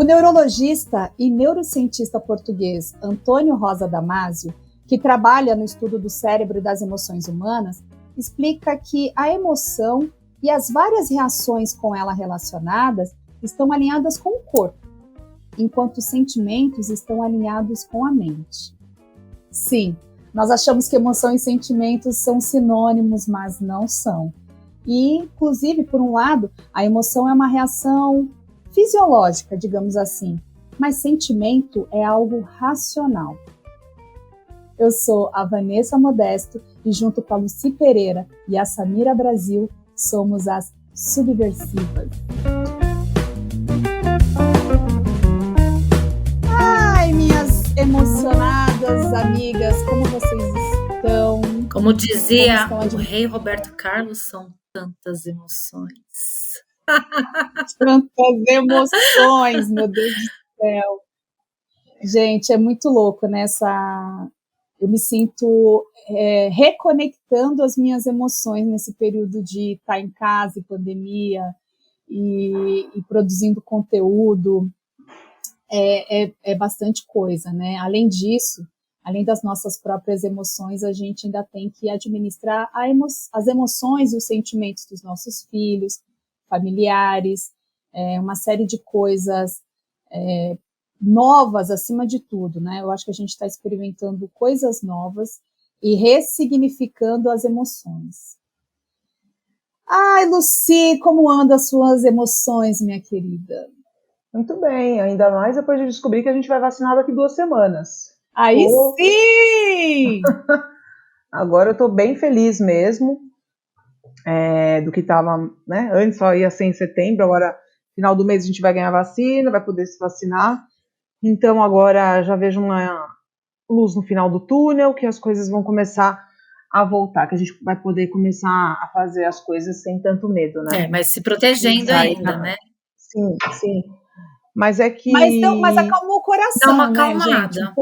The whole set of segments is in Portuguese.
O neurologista e neurocientista português Antônio Rosa Damasio, que trabalha no estudo do cérebro e das emoções humanas, explica que a emoção e as várias reações com ela relacionadas estão alinhadas com o corpo, enquanto os sentimentos estão alinhados com a mente. Sim, nós achamos que emoção e sentimentos são sinônimos, mas não são. E, inclusive, por um lado, a emoção é uma reação fisiológica, digamos assim, mas sentimento é algo racional. Eu sou a Vanessa Modesto e junto com a Lucy Pereira e a Samira Brasil, somos as Subversivas. Ai, minhas emocionadas amigas, como vocês estão? Como dizia o rei Roberto Carlos, são tantas emoções. Tantas emoções, meu Deus do céu. Gente, é muito louco nessa... Eu me sinto reconectando as minhas emoções nesse período de estar em casa e pandemia e produzindo conteúdo. É bastante coisa, né? Além disso, além das nossas próprias emoções, a gente ainda tem que administrar as emoções e os sentimentos dos nossos filhos, familiares, uma série de coisas novas acima de tudo, né? Eu acho que a gente está experimentando coisas novas e ressignificando as emoções. Ai, Lucy, como andam as suas emoções, minha querida? Muito bem, ainda mais depois de descobrir que a gente vai vacinar daqui 2 semanas. Aí sim! Agora eu tô bem feliz mesmo do que estava, né? Antes só ia ser em setembro, agora final do mês a gente vai ganhar vacina, vai poder se vacinar. Então agora já vejo uma luz no final do túnel, que as coisas vão começar a voltar, que a gente vai poder começar a fazer as coisas sem tanto medo, né? Mas se protegendo ainda, né? Sim, sim. Mas é que... Mas acalmou o coração, dá uma acalmada, né, gente?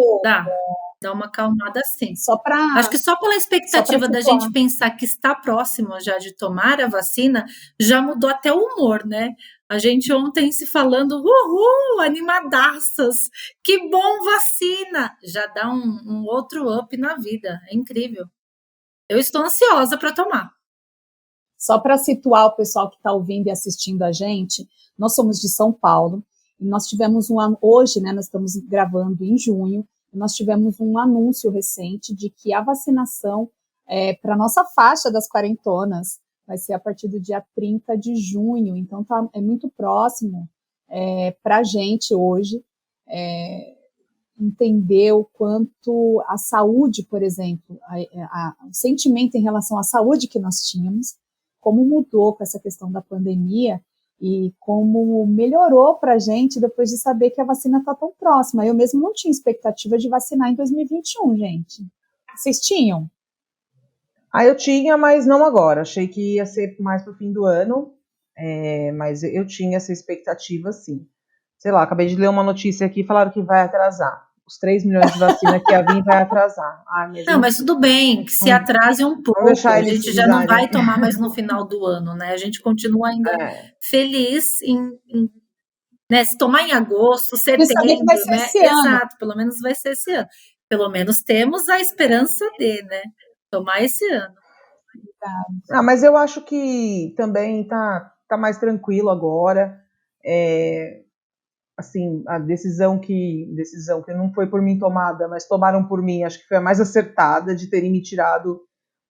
Dá uma acalmada sim. Acho que só pela expectativa da gente pensar que está próximo já de tomar a vacina, já mudou até o humor, né? A gente ontem se falando, uhul, animadaças, que bom vacina! Já dá um outro up na vida, é incrível. Eu estou ansiosa para tomar. Só para situar o pessoal que está ouvindo e assistindo a gente, nós somos de São Paulo, e nós tivemos hoje, né, nós estamos gravando em junho, e nós tivemos um anúncio recente de que a vacinação para a nossa faixa das quarentonas vai ser a partir do dia 30 de junho, então é muito próximo para a gente hoje entender o quanto a saúde, por exemplo, o sentimento em relação à saúde que nós tínhamos, como mudou com essa questão da pandemia e como melhorou para a gente depois de saber que a vacina está tão próxima. Eu mesmo não tinha expectativa de vacinar em 2021, gente. Vocês tinham? Eu tinha, mas não agora. Achei que ia ser mais para o fim do ano, mas eu tinha essa expectativa, sim. Sei lá, acabei de ler uma notícia aqui, falaram que vai atrasar. Os 3 milhões de vacina que ia vir vai atrasar. Mas tudo bem, que se atrase um pouco, a gente já não vai tomar mais no final do ano, né? A gente continua ainda feliz né? Se tomar em agosto, setembro, vai ser né? Esse ano. Exato, pelo menos vai ser esse ano. Pelo menos temos a esperança de, né? Tomar esse ano. Mas eu acho que também tá mais tranquilo agora. Assim, a decisão que não foi por mim tomada, mas tomaram por mim, acho que foi a mais acertada, de terem me tirado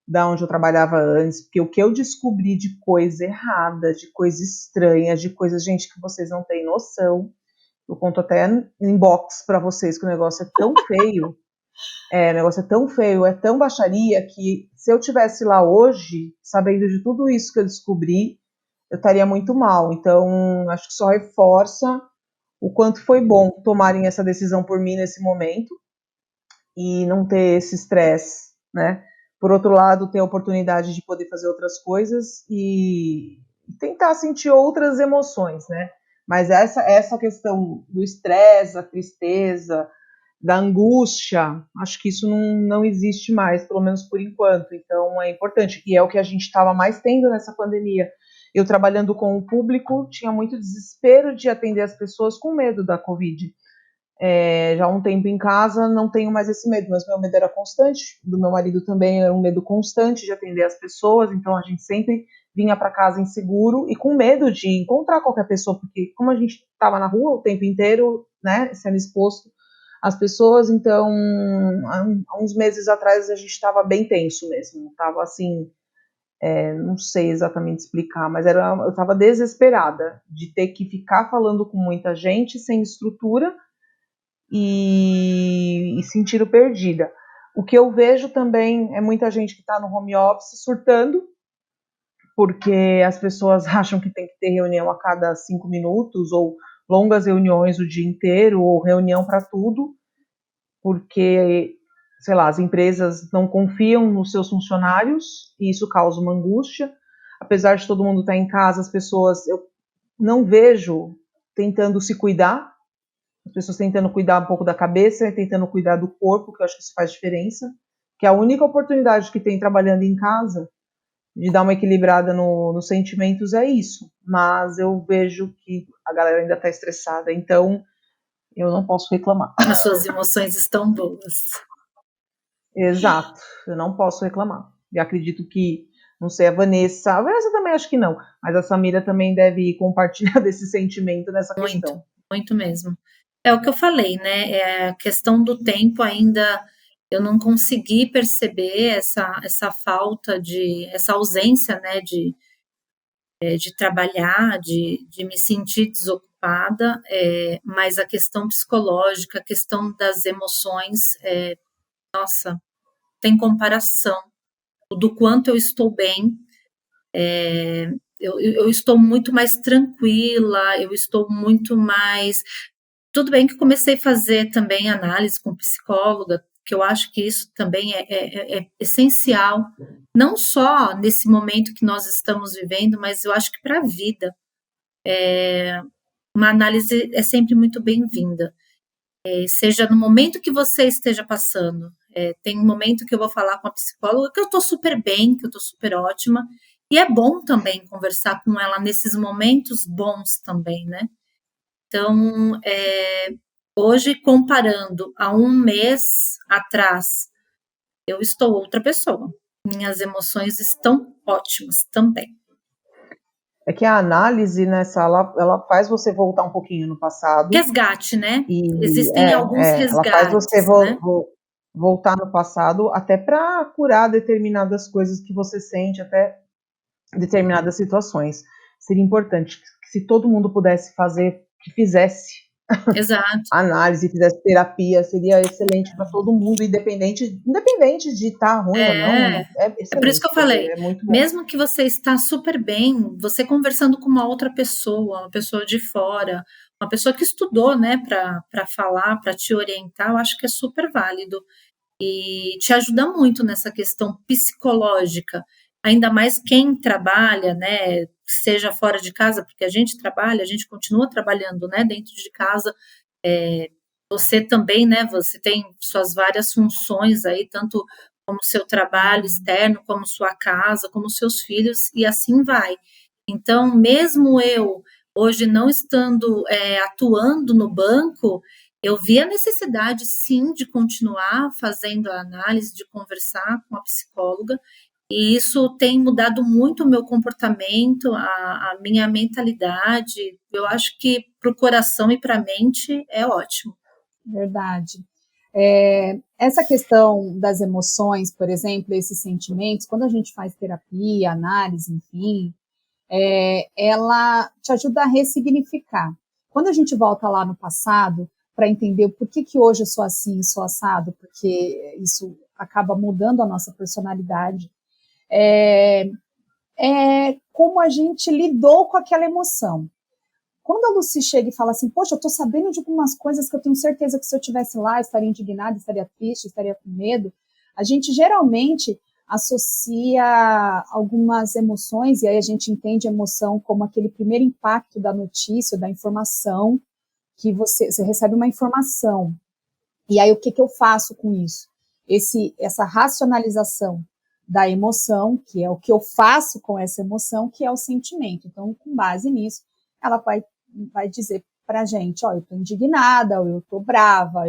da onde eu trabalhava antes, porque o que eu descobri de coisa errada, de coisa estranha, de coisa, gente, que vocês não têm noção. Eu conto até em box para vocês que o negócio é tão feio, o negócio é tão feio, é tão baixaria, que se eu tivesse lá hoje, sabendo de tudo isso que eu descobri, eu estaria muito mal. Então, acho que só reforça o quanto foi bom tomarem essa decisão por mim nesse momento e não ter esse estresse, né? Por outro lado, ter a oportunidade de poder fazer outras coisas e tentar sentir outras emoções, né? Mas essa questão do estresse, da tristeza, da angústia, acho que isso não existe mais, pelo menos por enquanto. Então é importante, e é o que a gente estava mais tendo nessa pandemia. eu trabalhando com o público, tinha muito desespero de atender as pessoas com medo da Covid. Já há um tempo em casa, não tenho mais esse medo, mas meu medo era constante, do meu marido também era um medo constante de atender as pessoas, então a gente sempre vinha para casa inseguro e com medo de encontrar qualquer pessoa, porque como a gente estava na rua o tempo inteiro, né, sendo exposto às pessoas, então há uns meses atrás a gente estava bem tenso mesmo, estava assim, não sei exatamente explicar, mas eu estava desesperada de ter que ficar falando com muita gente sem estrutura e sentindo perdida. O que eu vejo também é muita gente que está no home office surtando, porque as pessoas acham que tem que ter reunião a cada 5 minutos, ou longas reuniões o dia inteiro, ou reunião para tudo, porque, sei lá, as empresas não confiam nos seus funcionários, e isso causa uma angústia. Apesar de todo mundo estar em casa, as pessoas, eu não vejo tentando se cuidar, as pessoas tentando cuidar um pouco da cabeça, tentando cuidar do corpo, que eu acho que isso faz diferença, que é a única oportunidade que tem trabalhando em casa de dar uma equilibrada nos sentimentos é isso, mas eu vejo que a galera ainda está estressada, então eu não posso reclamar. As suas emoções estão boas. Exato, eu não posso reclamar. E acredito que, não sei, a Vanessa também acho que não, mas a Samira também deve compartilhar desse sentimento nessa questão. Muito mesmo. É o que eu falei, né? É a questão do tempo ainda, eu não consegui perceber essa falta essa ausência, né, de trabalhar, de me sentir desocupada, mas a questão psicológica, a questão das emoções, nossa, tem comparação do quanto eu estou bem. Eu estou muito mais tranquila, eu estou muito mais. Tudo bem que comecei a fazer também análise com psicóloga, que eu acho que isso também é essencial, não só nesse momento que nós estamos vivendo, mas eu acho que para a vida. Uma análise é sempre muito bem-vinda, seja no momento que você esteja passando. Tem um momento que eu vou falar com a psicóloga que eu estou super bem, que eu estou super ótima, e é bom também conversar com ela nesses momentos bons também, né? Então, hoje, comparando a um mês atrás, eu estou outra pessoa. Minhas emoções estão ótimas também. É que a análise, né, Sala, ela faz você voltar um pouquinho no passado. Resgate, né? Existem alguns resgates. Ela faz você voltar no passado até para curar determinadas coisas que você sente, até determinadas situações. Seria importante que se todo mundo pudesse fazer, que fizesse. Exato. Análise, fizesse terapia, seria excelente para todo mundo, independente de estar ruim ou não. É por isso que eu falei, mesmo que você está super bem, você conversando com uma outra pessoa, uma pessoa de fora, uma pessoa que estudou, né, para falar, para te orientar, eu acho que é super válido e te ajuda muito nessa questão psicológica, ainda mais quem trabalha, né, seja fora de casa, porque a gente trabalha, a gente continua trabalhando, né, dentro de casa. Você também, né, você tem suas várias funções aí, tanto como seu trabalho externo, como sua casa, como seus filhos, e assim vai. Então, mesmo eu, hoje não estando atuando no banco, eu vi a necessidade, sim, de continuar fazendo a análise, de conversar com a psicóloga, e isso tem mudado muito o meu comportamento, a minha mentalidade. Eu acho que para o coração e para a mente é ótimo. Verdade. Essa questão das emoções, por exemplo, esses sentimentos, quando a gente faz terapia, análise, enfim, ela te ajuda a ressignificar. Quando a gente volta lá no passado para entender por que hoje eu sou assim, sou assado, porque isso acaba mudando a nossa personalidade, como a gente lidou com aquela emoção. Quando a Lucy chega e fala assim, poxa, eu estou sabendo de algumas coisas que eu tenho certeza que se eu estivesse lá, eu estaria indignada, estaria triste, estaria com medo, a gente geralmente associa algumas emoções, e aí a gente entende a emoção como aquele primeiro impacto da notícia, da informação, que você recebe uma informação. E aí o que eu faço com isso? Essa racionalização da emoção, que é o que eu faço com essa emoção, que é o sentimento. Então, com base nisso, ela vai dizer pra gente, ó, eu tô indignada, ou eu tô brava,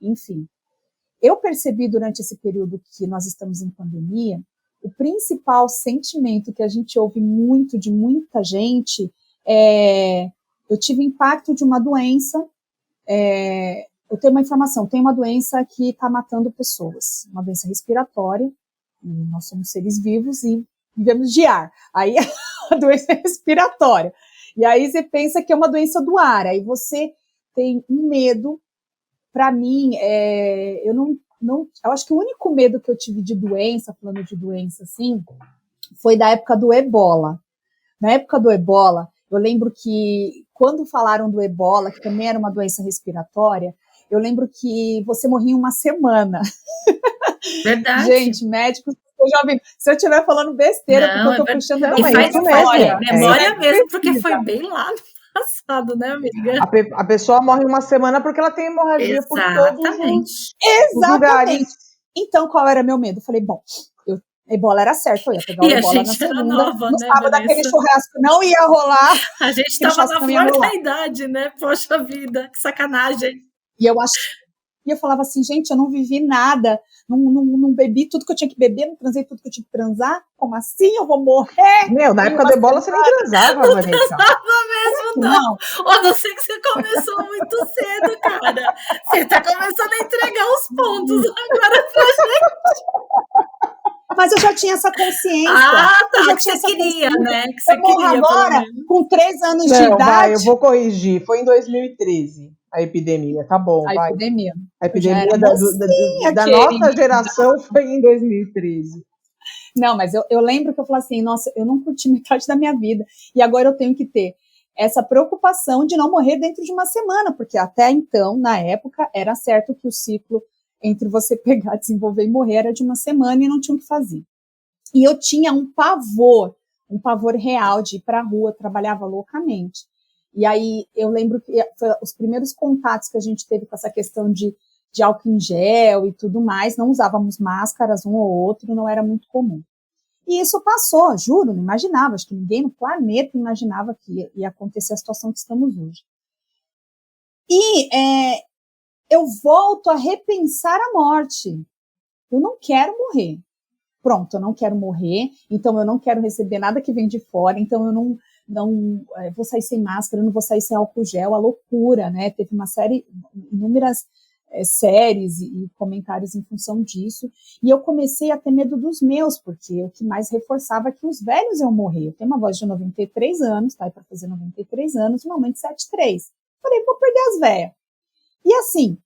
enfim. Eu percebi durante esse período que nós estamos em pandemia, o principal sentimento que a gente ouve muito de muita gente eu tive impacto de uma doença, eu tenho uma informação, tem uma doença que está matando pessoas, uma doença respiratória, e nós somos seres vivos e vivemos de ar, aí a doença é respiratória, e aí você pensa que é uma doença do ar, aí você tem um medo. Para mim, eu acho que o único medo que eu tive de doença, falando de doença assim, foi da época do Ebola. Na época do Ebola, eu lembro que quando falaram do Ebola, que também era uma doença respiratória, eu lembro que você morria em uma semana. Verdade. Gente, médicos, eu já ouvi. Se eu estiver falando besteira, porque eu estou puxando da memória mesmo, porque foi bem lá no passado, né, amiga? A pessoa morre uma semana porque ela tem hemorragia por todos os lugares. Então, qual era meu medo? Eu falei, bom, Ebola era certo, eu ia pegar o Ebola na segunda, nova, no sábado, aquele churrasco não ia rolar. A gente estava na flor da idade, né? Poxa vida, que sacanagem. E eu falava assim, gente, eu não vivi nada, não bebi tudo que eu tinha que beber, não transei tudo que eu tinha que transar, como assim eu vou morrer? Meu, na época do Ebola você nem transava, Vanessa. Não transava mesmo, não. A não ser que você começou muito cedo, cara. Você tá começando a entregar os pontos agora pra gente. Mas eu já tinha essa consciência. Ah, tá, eu já tinha essa queria, né? Que você queria, agora, com 3 anos de idade. Vai, eu vou corrigir. Foi em 2013 a epidemia, tá bom, vai. A epidemia da nossa geração foi em 2013. Não, mas eu lembro que eu falei assim, nossa, eu não curti metade da minha vida, e agora eu tenho que ter essa preocupação de não morrer dentro de uma semana, porque até então, na época, era certo que o ciclo entre você pegar, desenvolver e morrer era de uma semana e não tinha o que fazer. E eu tinha um pavor real de ir para a rua, trabalhava loucamente. E aí eu lembro que os primeiros contatos que a gente teve com essa questão de álcool em gel e tudo mais, não usávamos máscaras um ou outro, não era muito comum. E isso passou, juro, não imaginava, acho que ninguém no planeta imaginava que ia acontecer a situação que estamos hoje. E eu volto a repensar a morte. Eu não quero morrer. Pronto, eu não quero morrer, então eu não quero receber nada que vem de fora, então eu não vou sair sem máscara, eu não vou sair sem álcool gel, a loucura, né? Teve inúmeras séries e comentários em função disso, e eu comecei a ter medo dos meus, porque o que mais reforçava é que os velhos iam morrer. Eu tenho uma voz de 93 anos, tá? Para fazer 93 anos, uma mãe de 73. Falei, vou perder as velhas. E assim,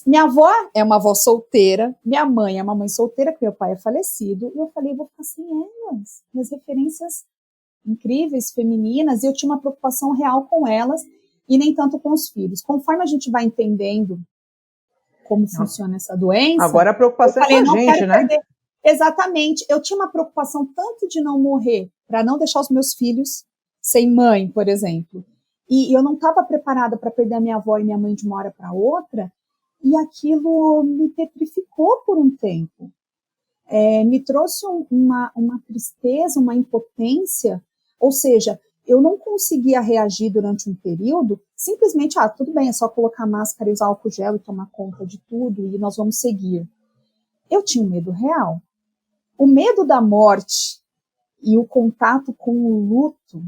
minha avó é uma avó solteira, minha mãe é uma mãe solteira, porque meu pai é falecido, e eu falei, vou ficar sem elas, minhas referências incríveis, femininas, e eu tinha uma preocupação real com elas, e nem tanto com os filhos. Conforme a gente vai entendendo como funciona essa doença... Agora a preocupação é com a gente, né? Exatamente. Eu tinha uma preocupação tanto de não morrer, para não deixar os meus filhos sem mãe, por exemplo, e eu não estava preparada para perder a minha avó e minha mãe de uma hora para outra, e aquilo me petrificou por um tempo. Me trouxe uma tristeza, uma impotência, ou seja, eu não conseguia reagir durante um período, simplesmente, tudo bem, é só colocar máscara e usar álcool gel e tomar conta de tudo e nós vamos seguir. Eu tinha um medo real. O medo da morte e o contato com o luto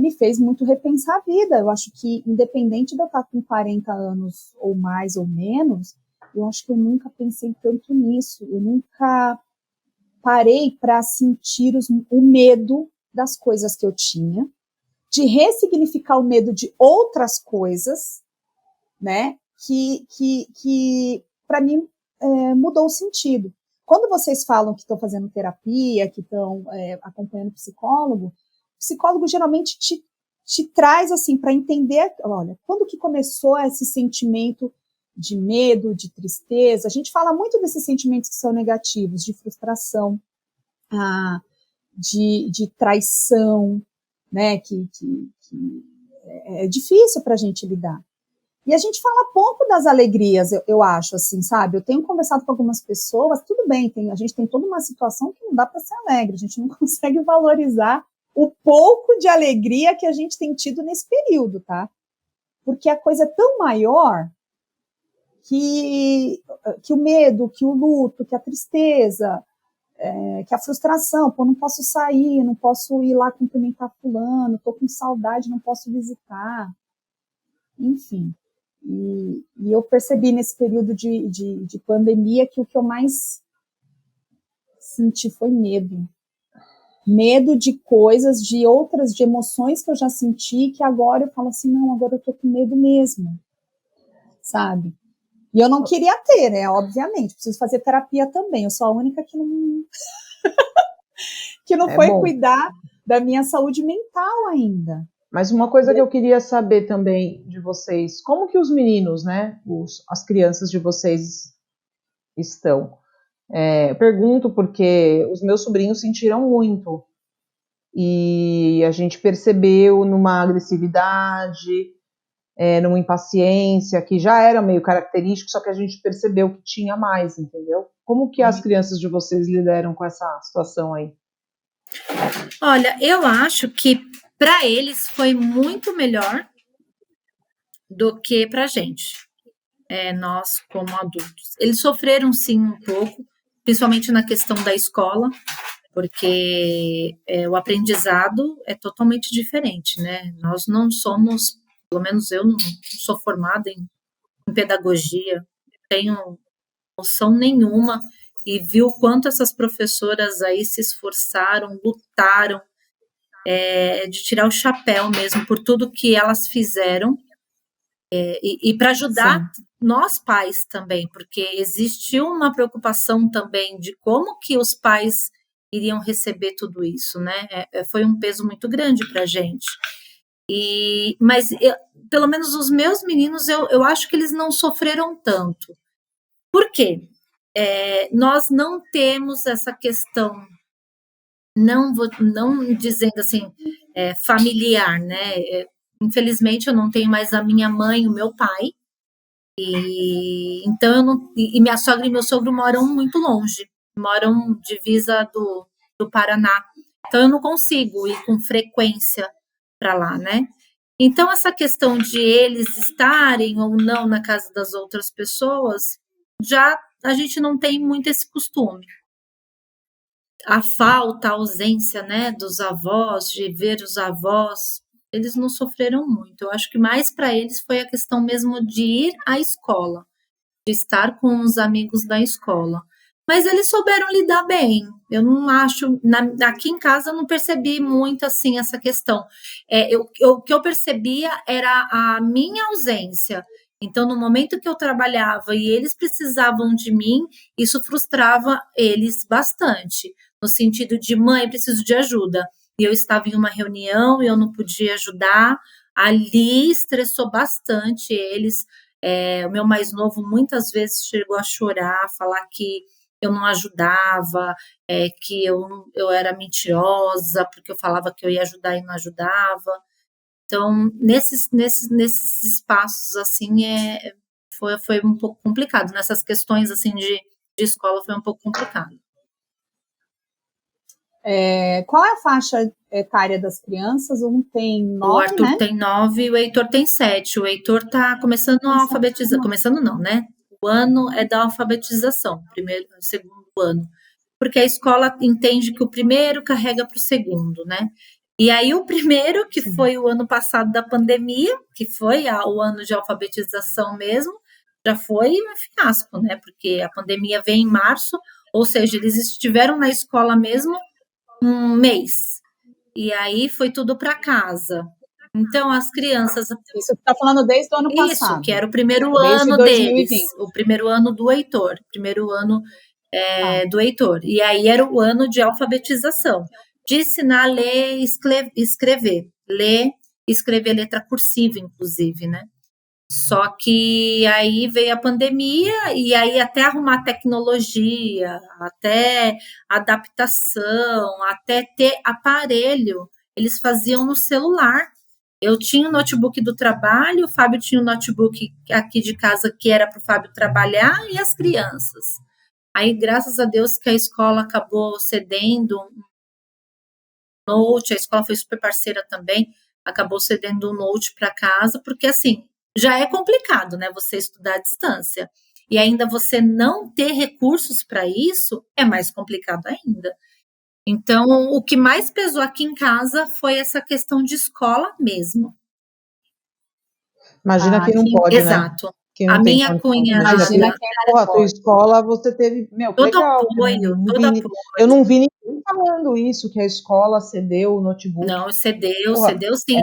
me fez muito repensar a vida. Eu acho que, independente de eu estar com 40 anos ou mais ou menos, eu acho que eu nunca pensei tanto nisso. Eu nunca parei para sentir o medo das coisas que eu tinha, de ressignificar o medo de outras coisas, né, que para mim mudou o sentido. Quando vocês falam que estão fazendo terapia, que estão acompanhando o psicólogo geralmente te traz assim para entender, olha, quando que começou esse sentimento de medo, de tristeza? A gente fala muito desses sentimentos que são negativos, de frustração, de traição, né, que é difícil para a gente lidar. E a gente fala pouco das alegrias, eu acho, assim, sabe? Eu tenho conversado com algumas pessoas, tudo bem, a gente tem toda uma situação que não dá para ser alegre, a gente não consegue valorizar o pouco de alegria que a gente tem tido nesse período, tá? Porque a coisa é tão maior que o medo, que o luto, que a tristeza, que a frustração, pô, não posso sair, não posso ir lá cumprimentar fulano, tô com saudade, não posso visitar, enfim. E eu percebi nesse período de pandemia que o que eu mais senti foi medo. Medo de coisas, de emoções que eu já senti, que agora eu falo assim, não, agora eu tô com medo mesmo, sabe? E eu não queria ter, né, obviamente, preciso fazer terapia também, eu sou a única que não foi bom. Cuidar da minha saúde mental ainda. Mas uma coisa que eu queria saber também de vocês, como que os meninos, né, as crianças de vocês estão? Eu pergunto porque os meus sobrinhos sentiram muito e a gente percebeu numa agressividade, numa impaciência que já era meio característico, só que a gente percebeu que tinha mais, entendeu? Como que as crianças de vocês lidaram com essa situação aí? Olha, eu acho que para eles foi muito melhor do que para a gente, nós como adultos. Eles sofreram sim um pouco, principalmente na questão da escola, porque o aprendizado é totalmente diferente, né? Nós não somos, pelo menos eu não sou formada em pedagogia, não tenho noção nenhuma, e vi o quanto essas professoras aí se esforçaram, lutaram, de tirar o chapéu mesmo por tudo que elas fizeram, e para ajudar Sim. nós pais também, porque existiu uma preocupação também de como que os pais iriam receber tudo isso, né? Foi um peso muito grande para a gente. Mas pelo menos os meus meninos, eu acho que eles não sofreram tanto. Por quê? Nós não temos essa questão, não dizendo assim, familiar, né? Infelizmente, eu não tenho mais a minha mãe e o meu pai, então eu não, e minha sogra e meu sogro moram muito longe, moram divisa do Paraná, então eu não consigo ir com frequência para lá, né? Então essa questão de eles estarem ou não na casa das outras pessoas, já a gente não tem muito esse costume. A falta, a ausência, né, dos avós, de ver os avós, eles não sofreram muito. Eu acho que mais para eles foi a questão mesmo de ir à escola, de estar com os amigos da escola. Mas eles souberam lidar bem. Eu não acho, aqui em casa eu não percebi muito assim essa questão. O que eu percebia era a minha ausência. Então, no momento que eu trabalhava e eles precisavam de mim, isso frustrava eles bastante, no sentido de, mãe, preciso de ajuda. E eu estava em uma reunião e eu não podia ajudar. Ali estressou bastante eles. O meu mais novo muitas vezes chegou a chorar, falar que eu não ajudava, que eu era mentirosa, porque eu falava que eu ia ajudar e não ajudava. Então, nesses espaços, assim, foi um pouco complicado. Nessas questões, assim, de escola, foi um pouco complicado. Qual é a faixa etária das crianças? Um tem 9, o Arthur tem 9 e o Heitor tem 7. O Heitor está começando a alfabetizar. Começando não, né? O ano é da alfabetização, segundo ano. Porque a escola entende que o primeiro carrega para o segundo, né? E aí o primeiro, que foi o ano passado da pandemia, que foi o ano de alfabetização mesmo, já foi um fiasco, né? Porque a pandemia veio em março, ou seja, eles estiveram na escola mesmo um mês. E aí foi tudo para casa. Então, as crianças... Isso que está falando desde o ano passado. Isso, que era o primeiro ano deles. O primeiro ano do Heitor. Primeiro ano do Heitor. E aí era o ano de alfabetização. De ensinar a ler e escrever. Ler e escrever letra cursiva, inclusive, né? Só que aí veio a pandemia e aí até arrumar tecnologia, até adaptação, até ter aparelho, eles faziam no celular. Eu tinha o notebook do trabalho, o Fábio tinha o notebook aqui de casa que era para o Fábio trabalhar e as crianças. Aí, graças a Deus que a escola acabou cedendo um note, a escola foi super parceira também, acabou cedendo um note para casa, porque assim, já é complicado, né, você estudar à distância. E ainda você não ter recursos para isso é mais complicado ainda. Então, o que mais pesou aqui em casa foi essa questão de escola mesmo. Imagina quem não pode, né? Exato. Quem não A tem minha condição. cunhada. Imagina quem, porra, a tua escola você teve. Meu, que Todo legal. apoio, todo apoio. Eu não vi ninguém falando isso, que a escola cedeu o notebook. Não, cedeu sim.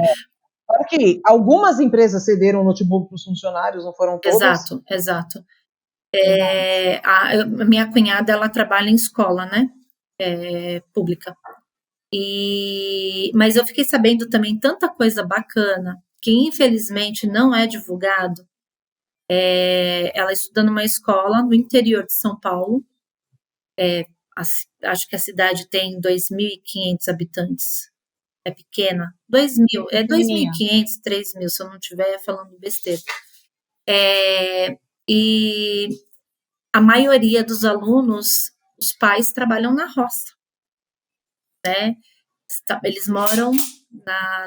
Claro que algumas empresas cederam o notebook para os funcionários, não foram todas. Exato. A minha cunhada, ela trabalha em escola, né? Pública. Mas eu fiquei sabendo também tanta coisa bacana que infelizmente não é divulgado. Ela estuda numa escola no interior de São Paulo. Acho que a cidade tem 2.500 habitantes. É pequena. 2.000, 2.500, 3.000, se eu não estiver falando besteira. E a maioria dos alunos, os pais trabalham na roça, né? Eles moram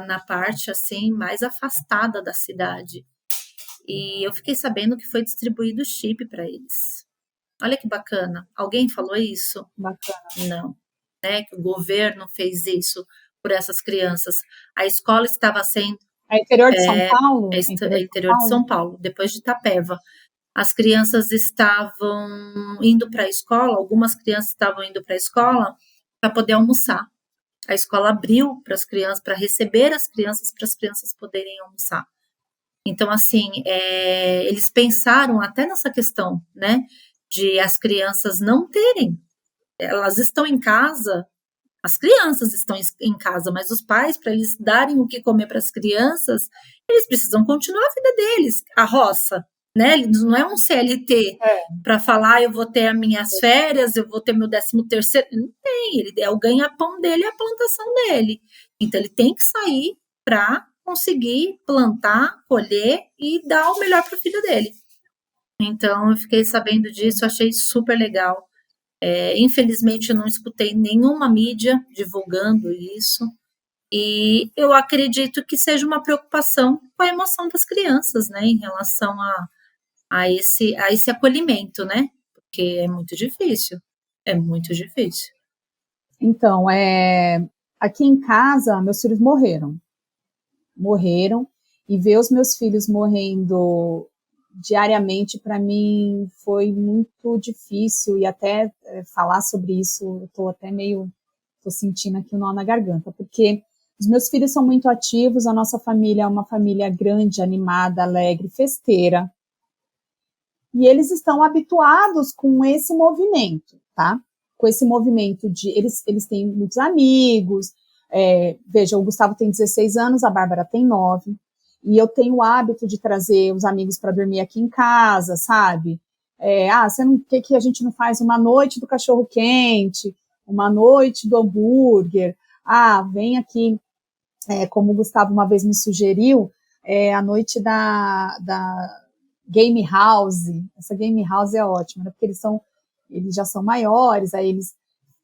na parte assim mais afastada da cidade. E eu fiquei sabendo que foi distribuído chip para eles. Olha que bacana. Alguém falou isso? Bacana. Não. Né? Que o governo fez isso por essas crianças. A escola estava sendo... É interior de São Paulo? É interior de São Paulo, depois de Itapeva. As crianças estavam indo para a escola, algumas crianças estavam indo para a escola para poder almoçar. A escola abriu para as crianças, para receber as crianças poderem almoçar. Então, assim, eles pensaram até nessa questão, né, de as crianças não terem. Elas estão em casa, as crianças estão em casa, mas os pais, para eles darem o que comer para as crianças, eles precisam continuar a vida deles, a roça, né? Não é um CLT para falar, eu vou ter as minhas férias, eu vou ter meu 13º. Não tem, ele é o ganha-pão dele, é a plantação dele. Então, ele tem que sair para conseguir plantar, colher e dar o melhor para o filho dele. Então, eu fiquei sabendo disso, achei super legal. Infelizmente, eu não escutei nenhuma mídia divulgando isso. E eu acredito que seja uma preocupação com a emoção das crianças, né, em relação a esse acolhimento, né? Porque é muito difícil. É muito difícil. Então, aqui em casa, meus filhos morreram, e ver os meus filhos morrendo diariamente, para mim, foi muito difícil, e até falar sobre isso, eu estou sentindo aqui um nó na garganta, porque os meus filhos são muito ativos, a nossa família é uma família grande, animada, alegre, festeira, e eles estão habituados com esse movimento, tá? Com esse movimento de... Eles têm muitos amigos. Veja, o Gustavo tem 16 anos, a Bárbara tem 9. E eu tenho o hábito de trazer os amigos para dormir aqui em casa, sabe? Por que a gente não faz uma noite do cachorro-quente, uma noite do hambúrguer? Vem aqui, como o Gustavo uma vez me sugeriu, a noite da Game House. Essa Game House é ótima, né? Porque eles já são maiores, aí eles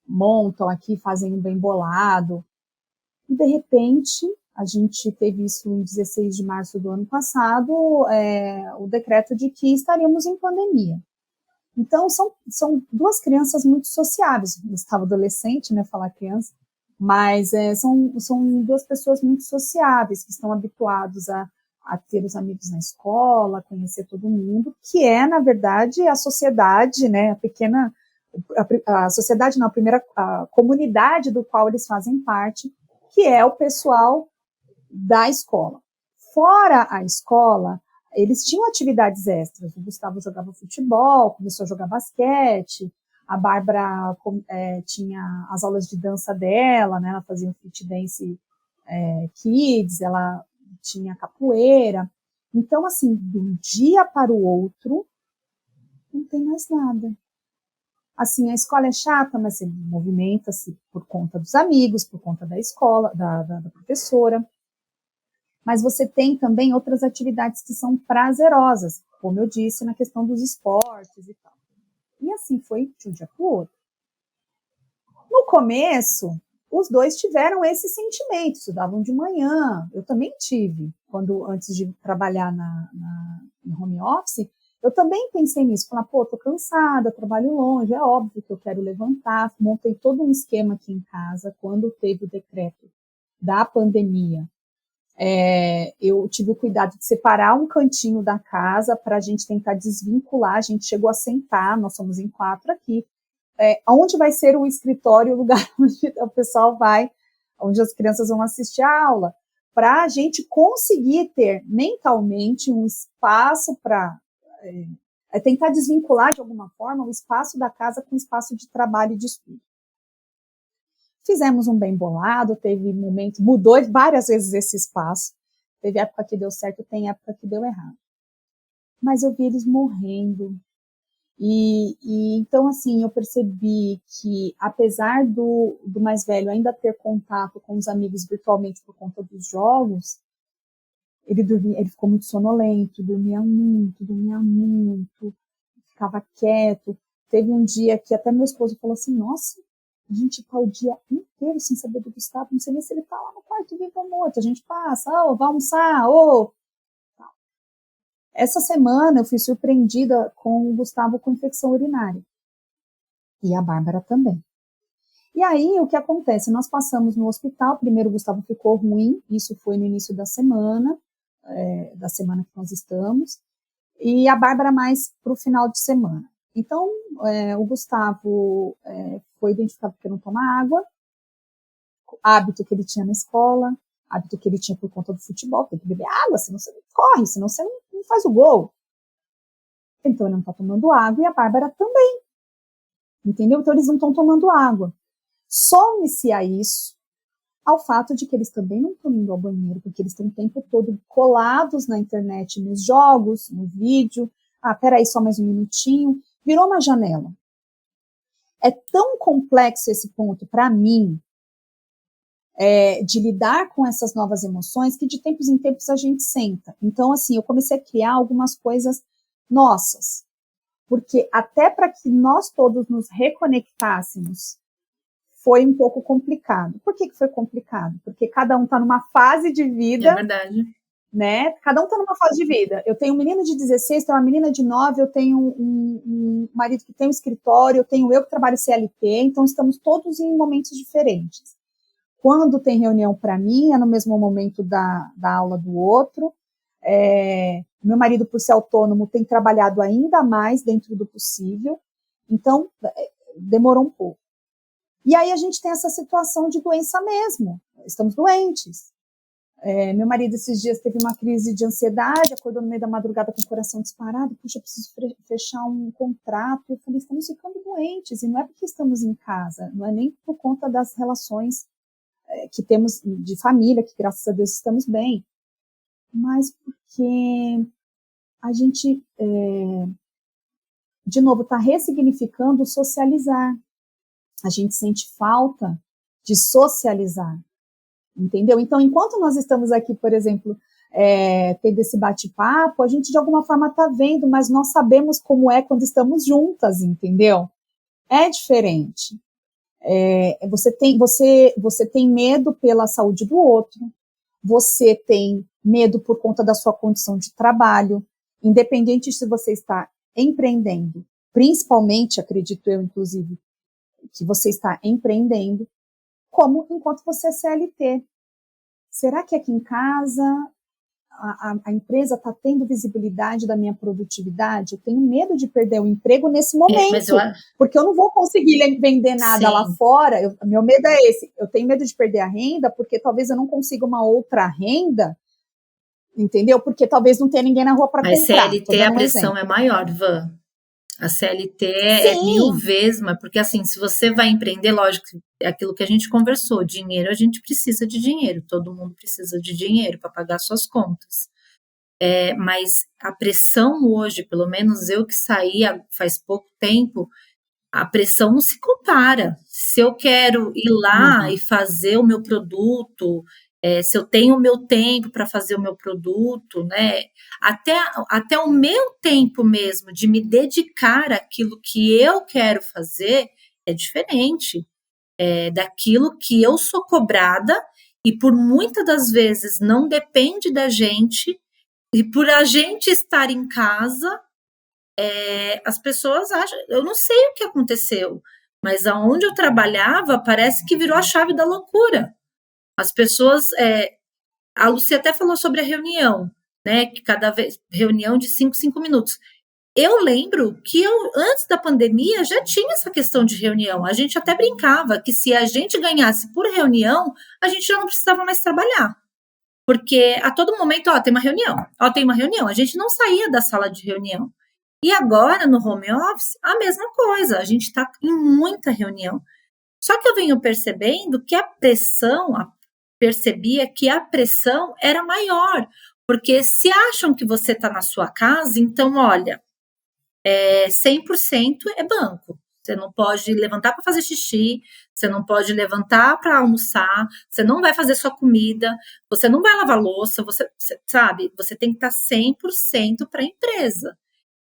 montam aqui, fazem um bem bolado. E, de repente, a gente teve isso em 16 de março do ano passado, o decreto de que estaríamos em pandemia. Então, são duas crianças muito sociáveis. Eu estava adolescente, né, falar criança, mas são duas pessoas muito sociáveis, que estão habituados a ter os amigos na escola, conhecer todo mundo, que é, na verdade, a sociedade, né, a sociedade não, a comunidade do qual eles fazem parte, que é o pessoal da escola. Fora a escola, eles tinham atividades extras. O Gustavo jogava futebol, começou a jogar basquete, a Bárbara tinha as aulas de dança dela, né, ela fazia um fit dance kids, ela tinha capoeira. Então, assim, de um dia para o outro, não tem mais nada. Assim, a escola é chata, mas você movimenta-se por conta dos amigos, por conta da escola, da professora. mas você tem também outras atividades que são prazerosas, como eu disse, na questão dos esportes e tal. E assim foi de um dia para o outro. No começo, os dois tiveram esse sentimento, estudavam de manhã, eu também tive, antes de trabalhar no home office, eu também pensei nisso, falar, tô cansada, trabalho longe, é óbvio que eu quero levantar, montei todo um esquema aqui em casa, quando teve o decreto da pandemia, eu tive o cuidado de separar um cantinho da casa para a gente tentar desvincular, a gente chegou a sentar, nós somos em 4 aqui, onde vai ser o escritório, o lugar onde o pessoal vai, onde as crianças vão assistir a aula, para a gente conseguir ter mentalmente um espaço para tentar desvincular de alguma forma o espaço da casa com o espaço de trabalho e de estudo. Fizemos um bem bolado, teve momentos, mudou várias vezes esse espaço, teve época que deu certo, tem época que deu errado. Mas eu vi eles morrendo. E então, assim, eu percebi que, apesar do mais velho ainda ter contato com os amigos virtualmente por conta dos jogos, ele ficou muito sonolento, dormia muito, ficava quieto. Teve um dia que até meu esposo falou assim, nossa, a gente tá o dia inteiro sem saber do Gustavo, não sei nem se ele tá lá no quarto vivo ou morto, a gente passa, vai almoçar, Essa semana eu fui surpreendida com o Gustavo com infecção urinária. E a Bárbara também. E aí, o que acontece? Nós passamos no hospital, primeiro o Gustavo ficou ruim, isso foi no início da semana que nós estamos, e a Bárbara mais para o final de semana. Então, o Gustavo foi identificado porque não toma água, hábito que ele tinha na escola, hábito que ele tinha por conta do futebol, tem que beber água, senão você não corre, senão você não faz o gol. Então ele não está tomando água e a Bárbara também. Entendeu? Então eles não estão tomando água. Some-se a isso ao fato de que eles também não estão indo ao banheiro, porque eles estão o tempo todo colados na internet, nos jogos, no vídeo. Peraí, só mais um minutinho. Virou uma janela. É tão complexo esse ponto para mim, de lidar com essas novas emoções, que de tempos em tempos a gente senta. Então, assim, eu comecei a criar algumas coisas nossas, porque até para que nós todos nos reconectássemos, foi um pouco complicado. Por que foi complicado? Porque cada um está numa fase de vida. É verdade. Né? Cada um está numa fase de vida. Eu tenho um menino de 16, tenho uma menina de 9, eu tenho um marido que tem um escritório, eu tenho eu que trabalho CLT, então estamos todos em momentos diferentes. Quando tem reunião para mim, é no mesmo momento da aula do outro. Meu marido, por ser autônomo, tem trabalhado ainda mais dentro do possível. Então, demorou um pouco. E aí a gente tem essa situação de doença mesmo. Estamos doentes. Meu marido, esses dias, teve uma crise de ansiedade, acordou no meio da madrugada com o coração disparado. Puxa, eu preciso fechar um contrato. Eu falei, estamos ficando doentes. E não é porque estamos em casa, não é nem por conta das relações que temos de família, que graças a Deus estamos bem, mas porque a gente, de novo, está ressignificando o socializar. A gente sente falta de socializar, entendeu? Então, enquanto nós estamos aqui, por exemplo, tendo esse bate-papo, a gente de alguma forma está vendo, mas nós sabemos como é quando estamos juntas, entendeu? É diferente. Você tem medo pela saúde do outro, você tem medo por conta da sua condição de trabalho, independente se você está empreendendo, principalmente, acredito eu, inclusive, que você está empreendendo, como enquanto você é CLT. Será que aqui em casa a empresa está tendo visibilidade da minha produtividade? Eu tenho medo de perder o emprego nesse momento, porque eu não vou conseguir vender nada lá fora. Meu medo é esse. Eu tenho medo de perder a renda, porque talvez eu não consiga uma outra renda, entendeu? Porque talvez não tenha ninguém na rua para comprar. Mas CLT a pressão é maior, Van. A CLT é 1000 vezes, mas porque assim, se você vai empreender, lógico, é aquilo que a gente conversou, dinheiro, a gente precisa de dinheiro, todo mundo precisa de dinheiro para pagar suas contas. Mas a pressão hoje, pelo menos eu que saí faz pouco tempo, a pressão não se compara. Se eu quero ir lá e fazer o meu produto se eu tenho o meu tempo para fazer o meu produto, né? Até o meu tempo mesmo de me dedicar àquilo que eu quero fazer é diferente daquilo que eu sou cobrada e por muitas das vezes não depende da gente e por a gente estar em casa, as pessoas acham, eu não sei o que aconteceu, mas aonde eu trabalhava parece que virou a chave da loucura. As pessoas, a Lucia até falou sobre a reunião, né? Que cada vez reunião de 5 minutos. Eu lembro que antes da pandemia já tinha essa questão de reunião. A gente até brincava que se a gente ganhasse por reunião, a gente já não precisava mais trabalhar. Porque a todo momento, tem uma reunião, tem uma reunião. A gente não saía da sala de reunião. E agora, no home office, a mesma coisa. A gente está em muita reunião. Só que eu venho percebendo que percebia que a pressão era maior. Porque se acham que você está na sua casa, então, olha, 100% é banco. Você não pode levantar para fazer xixi, você não pode levantar para almoçar, você não vai fazer sua comida, você não vai lavar louça, você sabe, você tem que estar 100% para a empresa.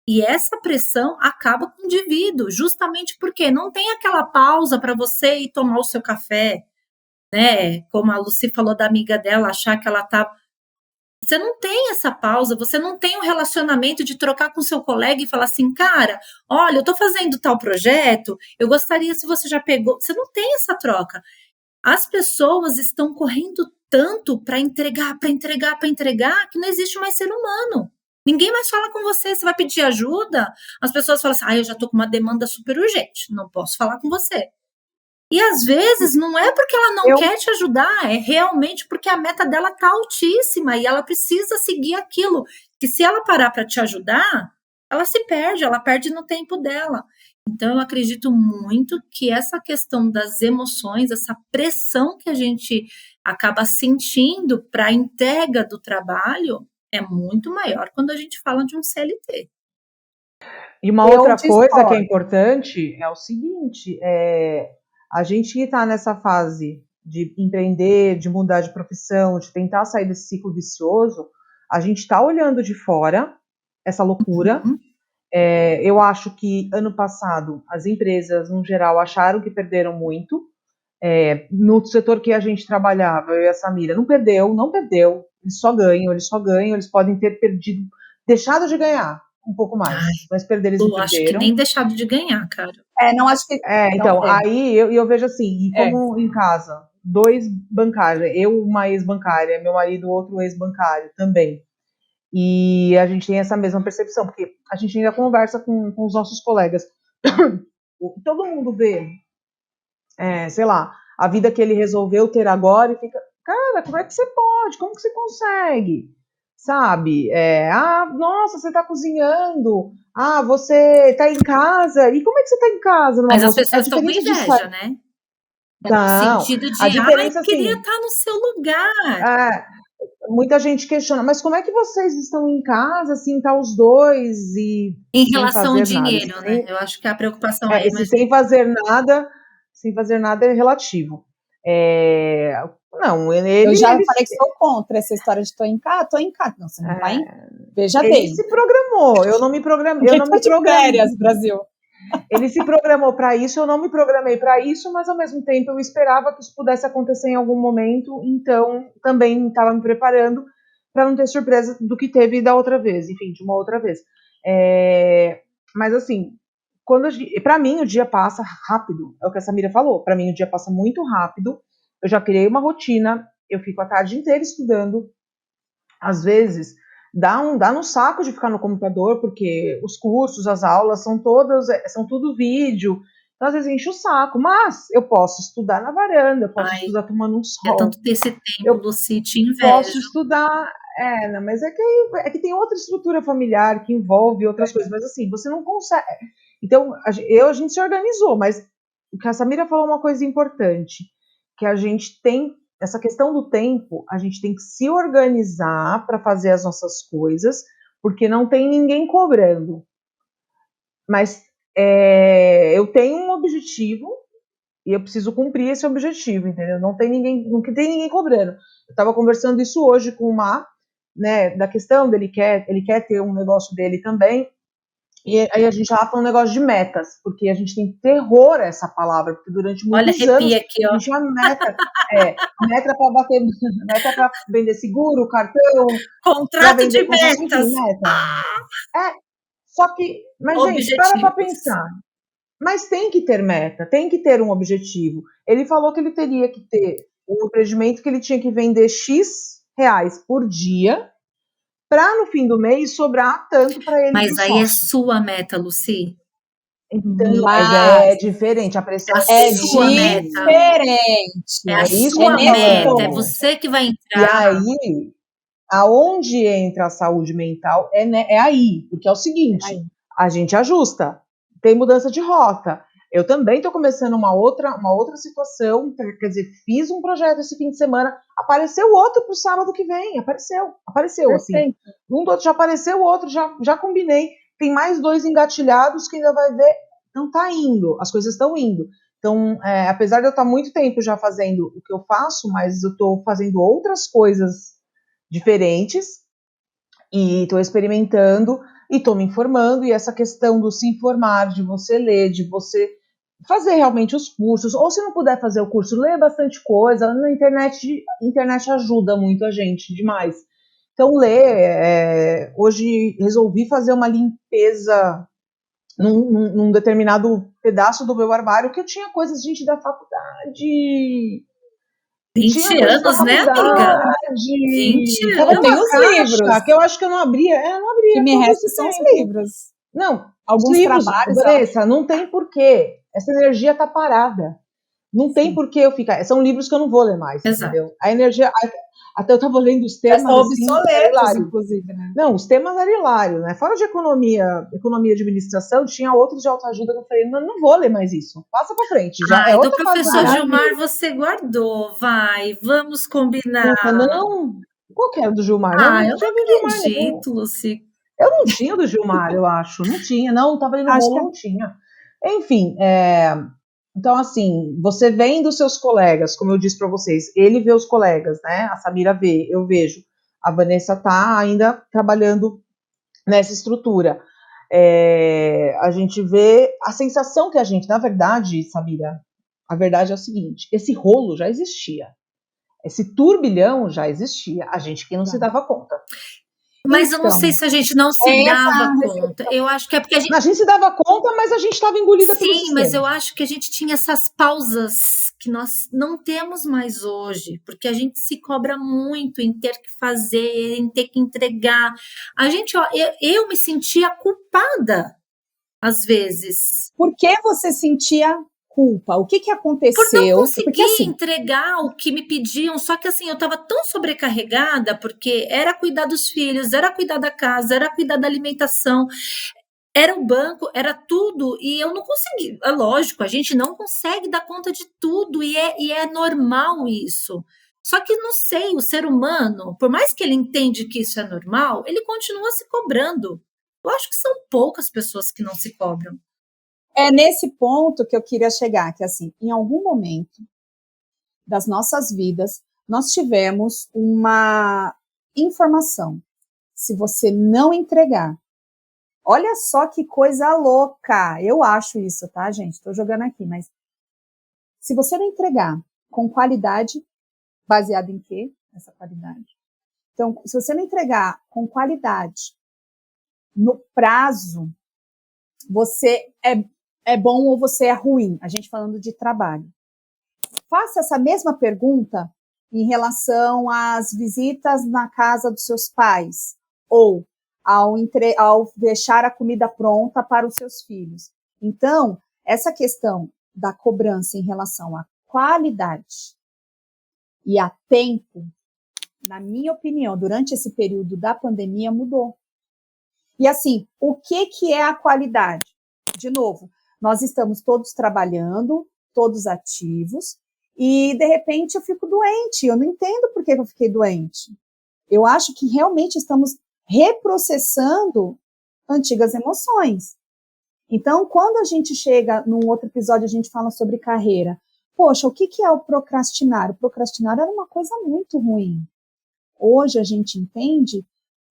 E essa pressão acaba com o indivíduo, justamente porque não tem aquela pausa para você ir tomar o seu café, né? Como a Lucy falou da amiga dela, achar que ela tá... Você não tem essa pausa, você não tem um relacionamento de trocar com seu colega e falar assim, cara, olha, eu tô fazendo tal projeto, eu gostaria se você já pegou... Você não tem essa troca. As pessoas estão correndo tanto para entregar, que não existe mais ser humano. Ninguém mais fala com você, você vai pedir ajuda, as pessoas falam assim, eu já tô com uma demanda super urgente, não posso falar com você. E às vezes não é porque ela não quer te ajudar, é realmente porque a meta dela tá altíssima e ela precisa seguir aquilo, que se ela parar para te ajudar, ela se perde, ela perde no tempo dela. Então eu acredito muito que essa questão das emoções, essa pressão que a gente acaba sentindo para a entrega do trabalho é muito maior quando a gente fala de um CLT. E uma outra coisa que é importante é o seguinte, a gente que está nessa fase de empreender, de mudar de profissão, de tentar sair desse ciclo vicioso, a gente está olhando de fora essa loucura. Eu acho que ano passado as empresas, no geral, acharam que perderam muito. No setor que a gente trabalhava, eu e a Samira, não perdeu, eles só ganham, eles podem ter perdido, deixado de ganhar um pouco mais, mas perder eles não perderam. Acho que nem deixado de ganhar, cara. Não acho que... Então, aí eu vejo assim, como em casa, 2 bancários, eu uma ex-bancária, meu marido outro ex-bancário também, e a gente tem essa mesma percepção, porque a gente ainda conversa com os nossos colegas, todo mundo vê, sei lá, a vida que ele resolveu ter agora e fica, cara, como é que você pode? Como que você consegue? Sabe? Nossa, você tá cozinhando. Você tá em casa. E como é que você tá em casa? Mas as pessoas estão com inveja, né? No sentido de, queria estar no seu lugar. Muita gente questiona, mas como é que vocês estão em casa, assim, tá os dois e... Em relação ao dinheiro, né? Eu acho que a preocupação é... sem fazer nada é relativo. Não, eu já falei que sou contra essa história de tô em casa. Não, você não vai. Veja bem. Ele se programou, eu não me programei. Férias, Brasil. Ele se programou para isso, eu não me programei para isso, mas ao mesmo tempo eu esperava que isso pudesse acontecer em algum momento, então também estava me preparando para não ter surpresa do que teve da outra vez, enfim, de uma outra vez. Mas assim, para mim o dia passa rápido, é o que a Samira falou, para mim o dia passa muito rápido, eu já criei uma rotina, eu fico a tarde inteira estudando, às vezes dá no saco de ficar no computador, porque os cursos, as aulas são tudo vídeo, então às vezes enche o saco, mas eu posso estudar na varanda, eu posso estudar tomando um sol. É tanto ter esse tempo, Lucy, te invejo. Posso estudar, mas é que tem outra estrutura familiar que envolve outras coisas, mas assim, você não consegue. Então, a gente se organizou, mas o que a Samira falou é uma coisa importante, que a gente tem essa questão do tempo, a gente tem que se organizar para fazer as nossas coisas, porque não tem ninguém cobrando. Mas eu tenho um objetivo e eu preciso cumprir esse objetivo, entendeu? Não tem ninguém cobrando. Eu estava conversando isso hoje com o Mar, né, da questão dele quer ter um negócio dele também, e aí a gente já falando um negócio de metas, porque a gente tem terror a essa palavra, porque durante muitos anos aqui, ó. a gente tinha meta para bater, meta para vender seguro, cartão, contrato de metas. Enfim, meta. Só que, mas gente, para pensar. Mas tem que ter meta, tem que ter um objetivo. Ele falou que ele teria que ter um empreendimento que ele tinha que vender X reais por dia, para no fim do mês sobrar tanto para ele. Mas aí é sua meta, Lucy. Então, mas é diferente, a pressão é diferente. É a sua meta, é você que vai entrar. E aí, aonde entra a saúde mental é aí, porque é o seguinte, a gente ajusta, tem mudança de rota. Eu também estou começando uma outra situação, quer dizer, fiz um projeto esse fim de semana, apareceu outro para o sábado que vem, apareceu assim. Um do outro já apareceu, o outro já combinei, tem mais 2 engatilhados que ainda vai ver, então tá indo, as coisas estão indo. Então, apesar de eu estar muito tempo já fazendo o que eu faço, mas eu estou fazendo outras coisas diferentes e estou experimentando e estou me informando, e essa questão do se informar, de você ler, de você fazer realmente os cursos, ou se não puder fazer o curso, ler bastante coisa, na internet, a internet ajuda muito a gente, demais. Então, ler, hoje resolvi fazer uma limpeza num determinado pedaço do meu armário, que eu tinha coisas, gente, da faculdade. 20 anos, né, amiga? 20 anos. Eu tenho os livros. Que eu acho que eu não abria. Não abria. Que me resta são os livros. Não, alguns livros, trabalhos. Vanessa, não tem porquê. Essa energia tá parada. Não tem porquê eu ficar. São livros que eu não vou ler mais, entendeu? A energia. Até eu estava lendo os temas. São obsoletos, inclusive, né? Não, os temas eram hilários, né? Fora de economia e administração, tinha outros de autoajuda que eu falei, não vou ler mais isso. Passa pra frente. Já do professor Gilmar você guardou, vai, vamos combinar. Não, qual que era do Gilmar? Eu não acredito, Lucy. Eu não tinha do Gilmar, eu acho. Não tinha, não, tava ali no rolo, não tinha. Enfim, então, assim, você vendo os seus colegas, como eu disse para vocês, ele vê os colegas, né? A Samira vê, eu vejo. A Vanessa tá ainda trabalhando nessa estrutura. A gente vê a sensação que a gente, na verdade, Samira, a verdade é o seguinte, esse rolo já existia. Esse turbilhão já existia. A gente que não se dava conta. Mas eu não sei se a gente não se dava conta. Eu acho que é porque a gente se dava conta, mas a gente estava engolida pelo sistema. Sim, mas eu acho que a gente tinha essas pausas que nós não temos mais hoje, porque a gente se cobra muito em ter que fazer, em ter que entregar. A gente, eu me sentia culpada às vezes. Por que você sentia culpa? O que aconteceu? Porque eu não consegui entregar o que me pediam, só que assim, eu estava tão sobrecarregada, porque era cuidar dos filhos, era cuidar da casa, era cuidar da alimentação, era o banco, era tudo, e eu não consegui. É lógico, a gente não consegue dar conta de tudo, e é normal isso. Só que, não sei, o ser humano, por mais que ele entende que isso é normal, ele continua se cobrando. Eu acho que são poucas pessoas que não se cobram. É nesse ponto que eu queria chegar, que assim, em algum momento das nossas vidas, nós tivemos uma informação. Se você não entregar, olha só que coisa louca, eu acho isso, tá, gente? Estou jogando aqui, mas se você não entregar com qualidade, baseado em quê? Essa qualidade. Então, se você não entregar com qualidade, no prazo, você é bom ou você é ruim? A gente falando de trabalho. Faça essa mesma pergunta em relação às visitas na casa dos seus pais ou ao deixar a comida pronta para os seus filhos. Então, essa questão da cobrança em relação à qualidade e a tempo, na minha opinião, durante esse período da pandemia mudou. E assim, o que é a qualidade? De novo, nós estamos todos trabalhando, todos ativos, e de repente eu fico doente. Eu não entendo por que eu fiquei doente. Eu acho que realmente estamos reprocessando antigas emoções. Então, quando a gente chega num outro episódio, a gente fala sobre carreira. poxa, o que é o procrastinar? O procrastinar era uma coisa muito ruim. Hoje a gente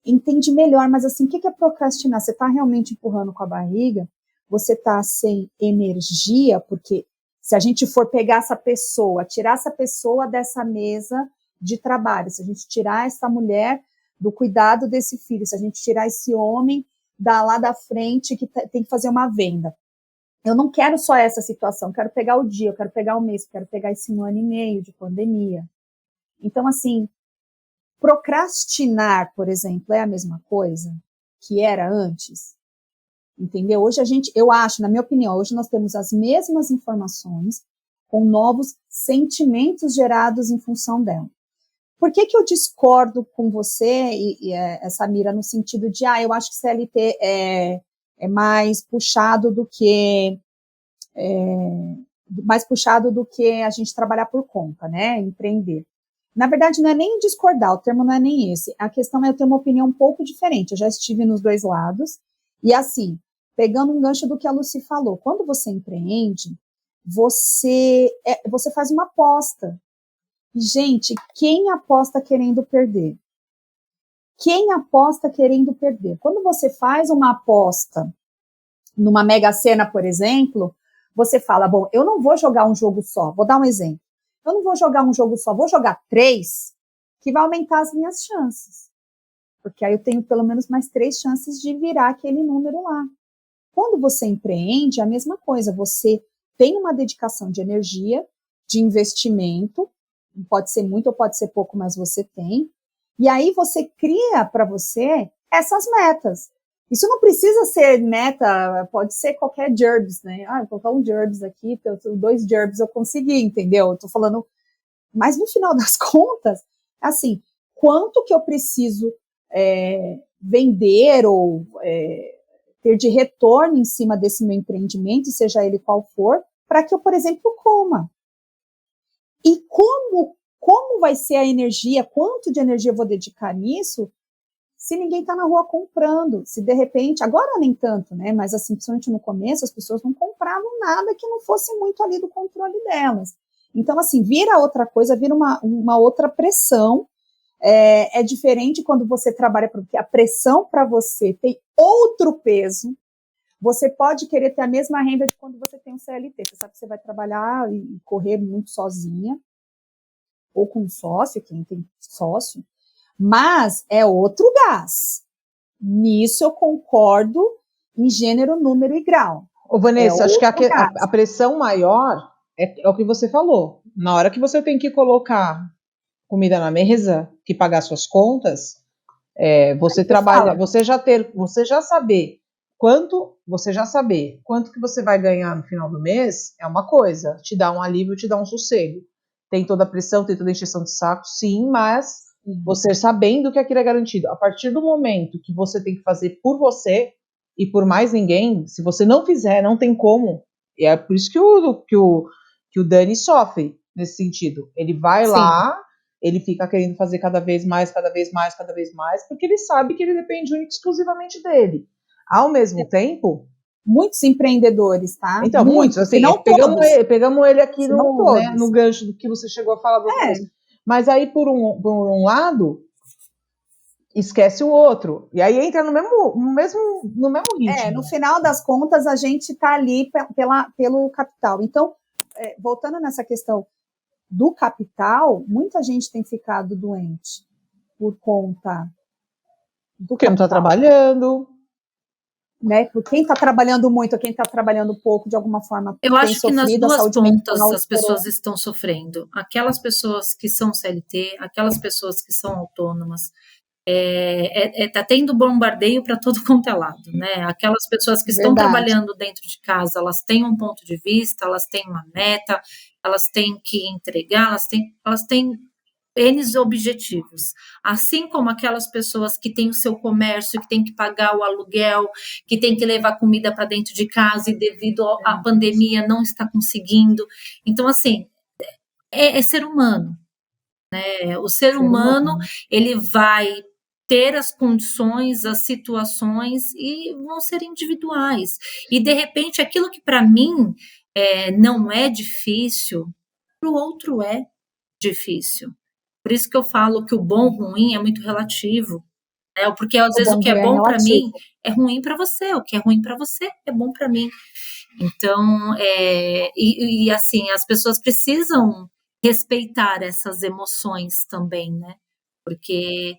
entende melhor, mas assim, o que é procrastinar? Você está realmente empurrando com a barriga, você está sem energia, porque se a gente for pegar essa pessoa, tirar essa pessoa dessa mesa de trabalho, se a gente tirar essa mulher do cuidado desse filho, se a gente tirar esse homem lá da frente que tem que fazer uma venda, eu não quero só essa situação, eu quero pegar o dia, eu quero pegar o mês, eu quero pegar esse 1 ano e meio de pandemia. Então, assim, procrastinar, por exemplo, é a mesma coisa que era antes? Entendeu? Hoje eu acho, na minha opinião, hoje nós temos as mesmas informações com novos sentimentos gerados em função dela. Por que eu discordo com você, Samira, no sentido de, eu acho que CLT é mais puxado do que a gente trabalhar por conta, né? Empreender. Na verdade, não é nem discordar, o termo não é nem esse. A questão é eu ter uma opinião um pouco diferente. Eu já estive nos dois lados. E assim, pegando um gancho do que a Lucy falou, quando você empreende, você faz uma aposta. E, gente, quem aposta querendo perder? Quem aposta querendo perder? Quando você faz uma aposta numa Mega Sena, por exemplo, você fala, bom, eu não vou jogar um jogo só. Vou dar um exemplo. Eu não vou jogar um jogo só, vou jogar 3, que vai aumentar as minhas chances. Porque aí eu tenho pelo menos mais 3 chances de virar aquele número lá. Quando você empreende, é a mesma coisa. Você tem uma dedicação de energia, de investimento, pode ser muito ou pode ser pouco, mas você tem. E aí você cria para você essas metas. Isso não precisa ser meta, pode ser qualquer GERBS, né? Vou colocar um GERBS aqui, 2 GERBS eu consegui, entendeu? Eu tô falando, mas no final das contas, assim, quanto que eu preciso vender ou ter de retorno em cima desse meu empreendimento, seja ele qual for, para que eu, por exemplo, coma. E como vai ser a energia, quanto de energia eu vou dedicar nisso, se ninguém está na rua comprando, se de repente, agora nem tanto, né, mas assim, principalmente no começo, as pessoas não compravam nada que não fosse muito ali do controle delas. Então, assim, vira outra coisa, vira uma outra pressão, é diferente quando você trabalha, porque a pressão para você tem outro peso, você pode querer ter a mesma renda de quando você tem um CLT, você sabe que você vai trabalhar e correr muito sozinha, ou com um sócio, quem tem sócio, mas é outro gás. Nisso eu concordo em gênero, número e grau. Ô, Vanessa, acho que a pressão maior é o que você falou. Na hora que você tem que colocar comida na mesa, que pagar suas contas, você trabalha, você já saber quanto que você vai ganhar no final do mês é uma coisa, te dá um alívio, te dá um sossego. Tem toda a pressão, tem toda a encheção de saco, sim, mas você sabendo que aquilo é garantido. A partir do momento que você tem que fazer por você e por mais ninguém, se você não fizer, não tem como. E é por isso que o Dani sofre nesse sentido. Ele vai lá, ele fica querendo fazer cada vez mais, porque ele sabe que ele depende única e exclusivamente dele. Ao mesmo tempo... Muitos empreendedores, tá? Então, muitos, assim, não pegamos ele aqui no gancho do que você chegou a falar do começo. Mas aí, por um lado, esquece o outro. E aí entra no mesmo ritmo. No final das contas, a gente está ali pelo capital. Então, voltando nessa questão do capital, muita gente tem ficado doente por conta do Porque capital. Não está trabalhando. Né, por quem está trabalhando muito ou quem está trabalhando pouco, de alguma forma, eu acho que nas duas pontas as pessoas estão sofrendo. Aquelas pessoas que são CLT, aquelas pessoas que são autônomas, tá tendo bombardeio para todo quanto é lado, né? Aquelas pessoas que estão trabalhando dentro de casa, elas têm um ponto de vista, elas têm uma meta, elas têm que entregar, elas têm N objetivos, assim como aquelas pessoas que têm o seu comércio, que tem que pagar o aluguel, que tem que levar comida para dentro de casa e devido à pandemia não está conseguindo. Então, assim, é ser humano, né? O ser humano, ele vai ter as condições, as situações e vão ser individuais. E, de repente, aquilo que para mim não é difícil, para o outro é difícil. Por isso que eu falo que o bom, ruim é muito relativo. Porque às vezes o que é bom para mim é ruim para você, o que é ruim para você é bom para mim. Então, assim, as pessoas precisam respeitar essas emoções também, né? Porque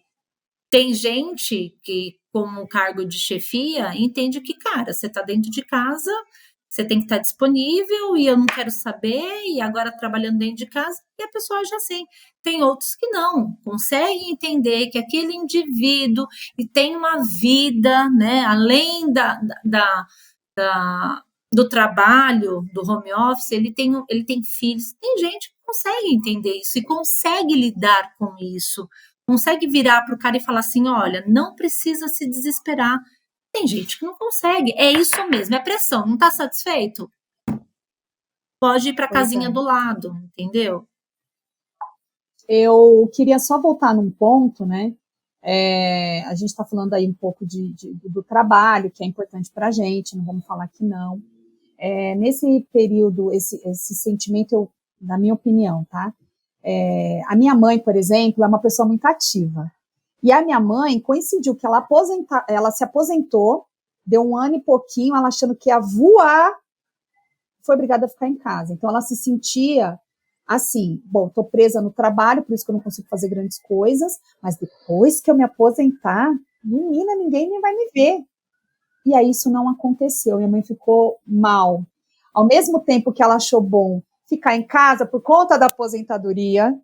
tem gente que, como cargo de chefia, entende que, cara, você está dentro de casa, você tem que estar disponível e eu não quero saber, e agora trabalhando dentro de casa, e a pessoa já assim. Tem outros que não, conseguem entender que aquele indivíduo tem uma vida, né, além do trabalho, do home office, ele tem filhos. Tem gente que consegue entender isso e consegue lidar com isso, consegue virar para o cara e falar assim, olha, não precisa se desesperar. Tem gente que não consegue, é isso mesmo, é pressão, não está satisfeito? Pode ir para a casinha do lado, entendeu? Eu queria só voltar num ponto, né? A gente está falando aí um pouco do trabalho, que é importante para a gente, não vamos falar que não. Nesse período, esse sentimento, na minha opinião, tá? A minha mãe, por exemplo, é uma pessoa muito ativa. E a minha mãe coincidiu que ela se aposentou, deu 1 ano e pouquinho, ela achando que ia voar, foi obrigada a ficar em casa. Então, ela se sentia assim, bom, estou presa no trabalho, por isso que eu não consigo fazer grandes coisas, mas depois que eu me aposentar, menina, ninguém vai me ver. E aí isso não aconteceu, minha mãe ficou mal. Ao mesmo tempo que ela achou bom ficar em casa por conta da aposentadoria,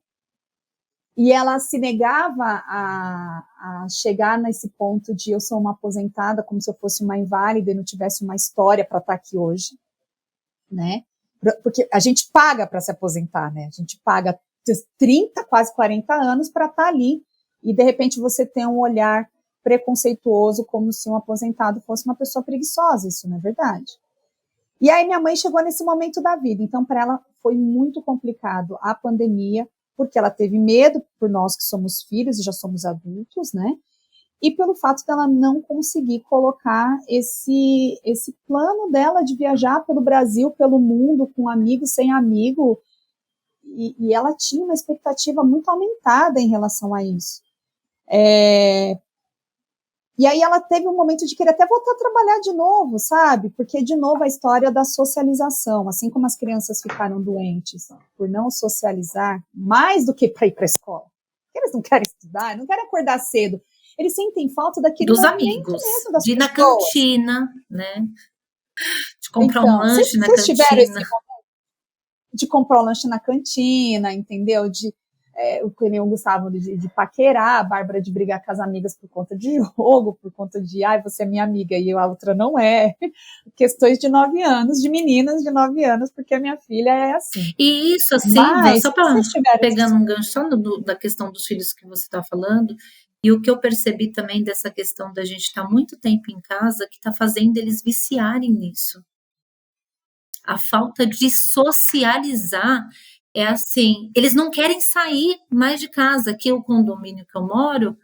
e ela se negava a chegar nesse ponto de eu sou uma aposentada, como se eu fosse uma inválida e não tivesse uma história para estar aqui hoje, né? Porque a gente paga para se aposentar, né? A gente paga 30, quase 40 anos para estar ali, e de repente você tem um olhar preconceituoso, como se um aposentado fosse uma pessoa preguiçosa, isso não é verdade. E aí minha mãe chegou nesse momento da vida, então para ela foi muito complicado a pandemia, porque ela teve medo por nós que somos filhos e já somos adultos, né? E pelo fato dela não conseguir colocar esse plano dela de viajar pelo Brasil, pelo mundo, com amigos, sem amigo, e ela tinha uma expectativa muito aumentada em relação a isso. E aí ela teve um momento de querer até voltar a trabalhar de novo, sabe? Porque, de novo, a história da socialização, assim como as crianças ficaram doentes por não socializar, mais do que para ir para a escola. Porque eles não querem estudar, não querem acordar cedo. Eles sentem falta daquele dos movimento amigos, mesmo das de ir pessoas. Na cantina, né? De comprar um lanche na vocês tiveram esse cantina. momento de comprar um lanche na cantina, entendeu? O Clenil Gustavo de paquerar, a Bárbara de brigar com as amigas por conta de jogo, por conta de, você é minha amiga e a outra não é. Questões de 9 anos, de meninas de 9 anos, porque a minha filha é assim. E isso, assim, só para pegando um gancho só da questão dos filhos que você está falando, e o que eu percebi também dessa questão da gente estar muito tempo em casa, que está fazendo eles viciarem nisso. A falta de socializar é assim, eles não querem sair mais de casa. Aqui o condomínio que eu moro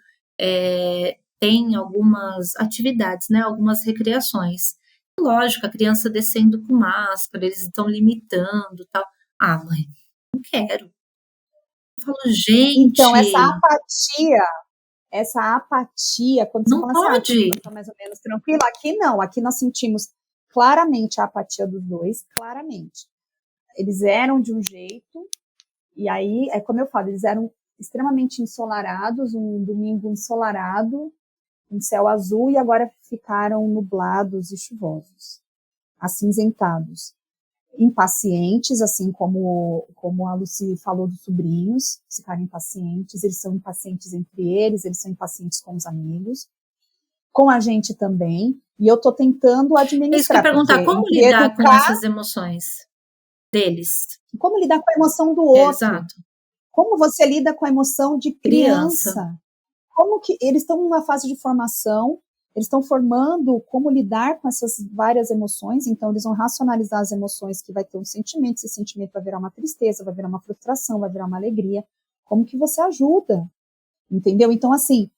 tem algumas atividades, né, algumas recreações. Lógico, a criança descendo com máscara, eles estão limitando, tal. Mãe, não quero. Eu falo, gente... Então, essa apatia, quando você não fala pode. Assim, tá mais ou menos tranquilo, aqui não, aqui nós sentimos claramente a apatia dos dois, claramente. Eles eram de um jeito, e aí, como eu falo, eles eram extremamente ensolarados, um domingo ensolarado, um céu azul, e agora ficaram nublados e chuvosos, acinzentados. Impacientes, assim como a Lucy falou dos sobrinhos, ficaram impacientes, eles são impacientes entre eles são impacientes com os amigos, com a gente também, e eu estou tentando administrar. Isso que eu ia perguntar, como lidar com essas emoções deles? Como lidar com a emoção do outro? Exato. Como você lida com a emoção de criança? Como que eles estão numa fase de formação, eles estão formando como lidar com essas várias emoções, então eles vão racionalizar as emoções, que vai ter um sentimento, esse sentimento vai virar uma tristeza, vai virar uma frustração, vai virar uma alegria. Como que você ajuda? Entendeu? Então, assim,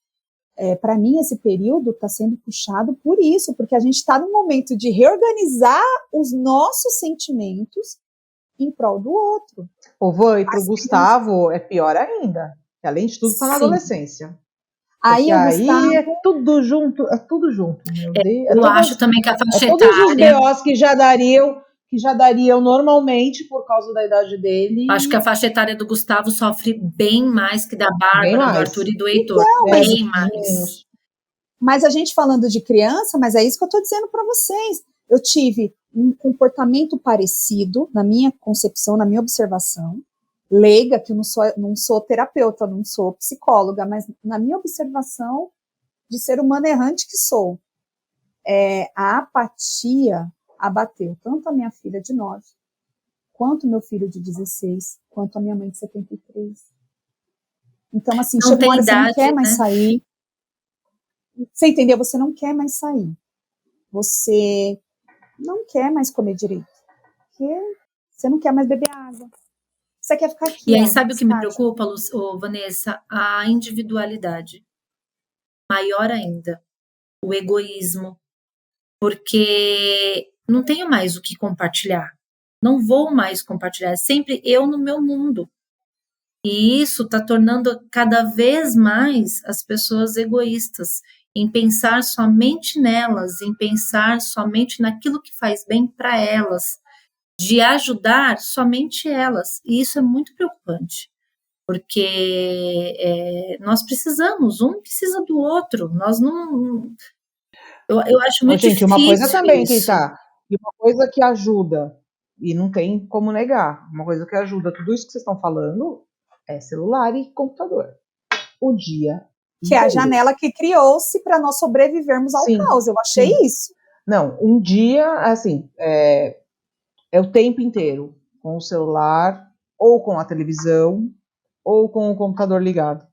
para mim esse período está sendo puxado por isso, porque a gente está num momento de reorganizar os nossos sentimentos em prol do outro. O vô, e para o Gustavo é pior ainda, que além de tudo está na adolescência. Aí o Gustavo... é tudo junto, meu Deus. Eu acho também que a faixa todos os etária... BOs que já dariam normalmente por causa da idade dele. Acho que a faixa etária do Gustavo sofre bem mais que da Bárbara, do Arthur e do Heitor. Então, bem mais. Mas a gente falando de criança, mas é isso que eu estou dizendo para vocês. Eu tive um comportamento parecido na minha concepção, na minha observação, leiga, que eu não sou terapeuta, não sou psicóloga, mas na minha observação de ser humano errante que sou, a apatia abateu tanto a minha filha de 9, quanto meu filho de 16, quanto a minha mãe de 73. Então, assim, chega uma hora que você não quer mais sair. Você entendeu? Você não quer mais sair. Você não quer mais comer direito. Porque você não quer mais beber água. Você quer ficar aqui. E aí, sabe o que me preocupa, Vanessa? A individualidade. Maior ainda. O egoísmo. Porque não tenho mais o que compartilhar. Não vou mais compartilhar. É sempre eu no meu mundo. E isso está tornando cada vez mais as pessoas egoístas, em pensar somente nelas, em pensar somente naquilo que faz bem para elas, de ajudar somente elas. E isso é muito preocupante, porque nós precisamos, um precisa do outro, nós não... Eu acho muito difícil. Uma coisa também que e uma coisa que ajuda, e não tem como negar, uma coisa que ajuda tudo isso que vocês estão falando é celular e computador. O dia que é a janela que criou-se para nós sobrevivermos ao caos. Eu achei isso. Não, um dia, assim, é o tempo inteiro com o celular, ou com a televisão, ou com o computador ligado.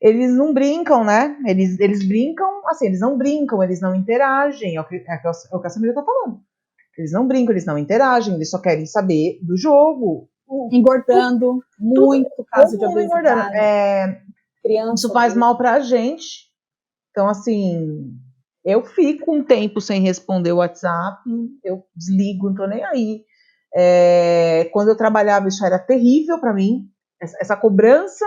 Eles não brincam, né? Eles brincam, assim, eles não brincam, eles não interagem, é o que a Samira tá falando. Eles não brincam, eles não interagem, eles só querem saber do jogo. Engordando, muito caso de obesidade. Criança, isso faz mal pra gente. Então, assim, eu fico um tempo sem responder o WhatsApp, eu desligo, não tô nem aí. Quando eu trabalhava, isso era terrível para mim, essa cobrança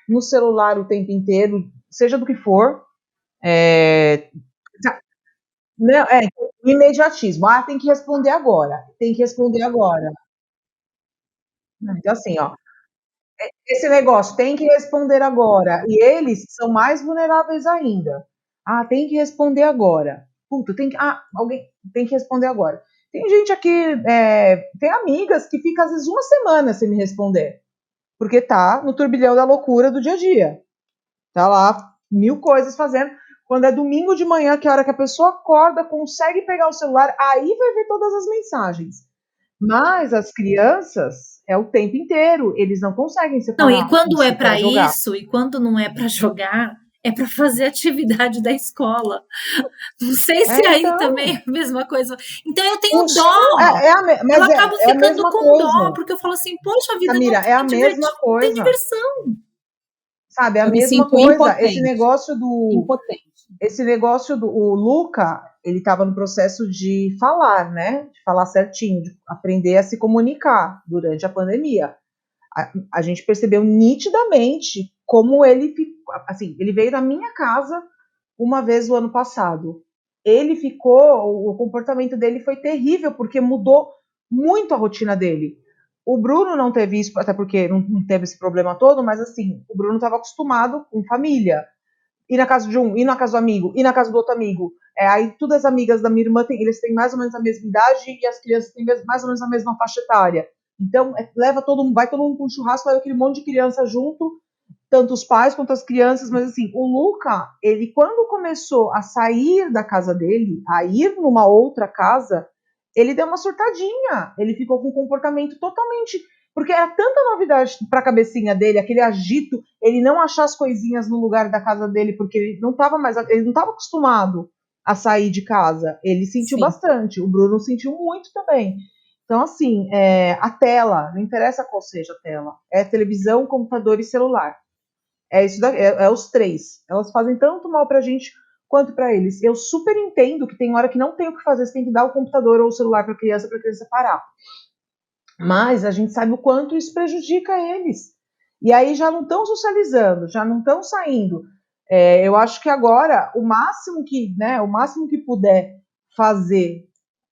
no celular o tempo inteiro, seja do que for. O imediatismo. Tem que responder agora. Então, assim, esse negócio, tem que responder agora. E eles são mais vulneráveis ainda. Tem que responder agora. Puta, alguém tem que responder agora. Tem gente aqui, tem amigas que ficam às vezes uma semana sem me responder. Porque tá no turbilhão da loucura do dia a dia. Tá lá, 1000 coisas fazendo. Quando é domingo de manhã, que é a hora que a pessoa acorda, consegue pegar o celular, aí vai ver todas as mensagens. Mas as crianças é o tempo inteiro, eles não conseguem separar. Não, e quando é para isso, e quando não é para jogar, é para fazer atividade da escola. Não sei se aí também é a mesma coisa. Então eu tenho dó. Eu acabo ficando com dó, porque eu falo assim, poxa vida, Samira, não a mesma coisa. Tem diversão. Sabe, a mesma coisa. Esse negócio do o Luca, ele estava no processo de falar, né? De falar certinho, de aprender a se comunicar durante a pandemia. A gente percebeu nitidamente como ele ficou, assim, ele veio na minha casa uma vez o ano passado. O comportamento dele foi terrível, porque mudou muito a rotina dele. O Bruno não teve isso, até porque não teve esse problema todo, mas assim, o Bruno estava acostumado com família. Ir na casa de um, ir na casa do amigo, ir na casa do outro amigo. Aí todas as amigas da minha irmã, eles têm mais ou menos a mesma idade e as crianças têm mais ou menos a mesma faixa etária. Então, vai todo mundo para um churrasco, leva aquele monte de criança junto, tanto os pais quanto as crianças, mas assim, o Luca, ele quando começou a sair da casa dele, a ir numa outra casa, ele deu uma surtadinha, ele ficou com um comportamento totalmente, porque era tanta novidade para a cabecinha dele, aquele agito, ele não achar as coisinhas no lugar da casa dele, porque ele não estava acostumado a sair de casa, ele sentiu bastante, o Bruno sentiu muito também. Então, assim, a tela, não interessa qual seja a tela, é televisão, computador e celular. Isso daqui, os três. Elas fazem tanto mal pra gente quanto pra eles. Eu super entendo que tem hora que não tem o que fazer, você tem que dar o computador ou o celular pra criança parar. Mas a gente sabe o quanto isso prejudica eles. E aí já não estão socializando, já não estão saindo. Eu acho que agora o máximo que puder fazer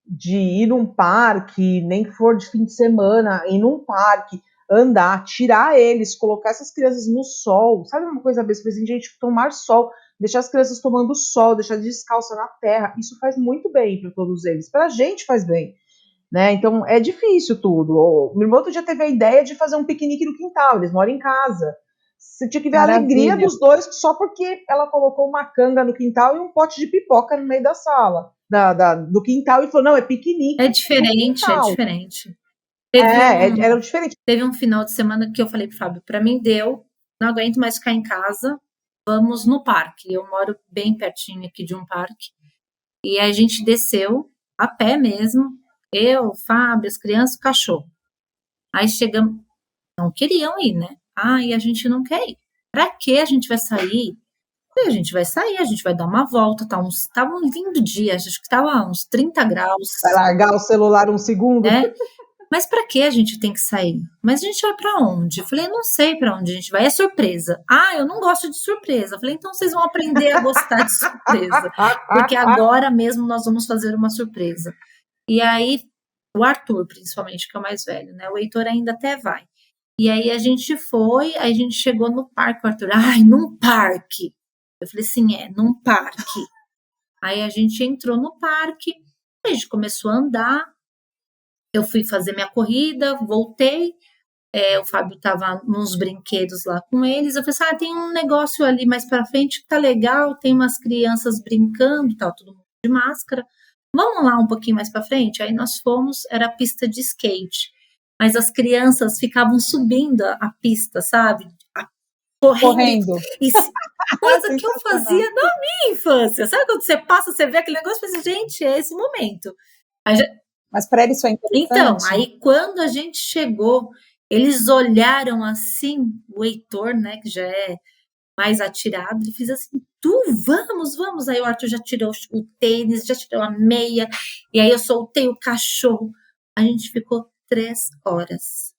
de ir num parque, nem que for de fim de semana, ir num parque, andar, tirar eles, colocar essas crianças no sol, sabe uma coisa besta, assim, gente, tomar sol, deixar as crianças tomando sol, deixar descalça na terra, isso faz muito bem para todos eles, para a gente faz bem, né? Então é difícil tudo. O meu irmão outro dia teve a ideia de fazer um piquenique no quintal, eles moram em casa. Você tinha que ver a alegria dos dois só porque ela colocou uma canga no quintal e um pote de pipoca no meio da sala, do quintal, e falou, não, é piquenique. É diferente, é diferente. Era diferente. Teve um final de semana que eu falei pro Fábio, para mim deu, não aguento mais ficar em casa, vamos no parque. Eu moro bem pertinho aqui de um parque. E a gente desceu, a pé mesmo, eu, Fábio, as crianças, o cachorro. Aí chegamos, não queriam ir, né? E a gente não quer ir. Pra que a gente vai sair? A gente vai sair, a gente vai dar uma volta, tava um lindo dia, acho que tava uns 30 graus. Vai largar o celular um segundo? Né? Mas pra que a gente tem que sair? Mas a gente vai pra onde? Eu falei, não sei pra onde a gente vai, é surpresa. Eu não gosto de surpresa. Eu falei, então vocês vão aprender a gostar de surpresa. Porque agora mesmo nós vamos fazer uma surpresa. E aí, o Arthur, principalmente, que é o mais velho, né? O Heitor ainda até vai. E aí a gente foi, aí a gente chegou no parque, o Arthur, num parque. Eu falei assim, num parque. Aí a gente entrou no parque, a gente começou a andar, eu fui fazer minha corrida, voltei, o Fábio estava nos brinquedos lá com eles, eu falei assim, tem um negócio ali mais pra frente que tá legal, tem umas crianças brincando, tal, todo mundo de máscara, vamos lá um pouquinho mais pra frente? Aí nós fomos, era a pista de skate, mas as crianças ficavam subindo a pista, sabe? Correndo. Coisa que eu fazia na minha infância. Sabe quando você passa, você vê aquele negócio e fala assim, gente, é esse momento. Mas para eles foi interessante. Então, aí quando a gente chegou, eles olharam assim, o Heitor, né, que já é mais atirado, ele fez assim, vamos. Aí o Arthur já tirou o tênis, já tirou a meia, e aí eu soltei o cachorro. A gente ficou 3 horas.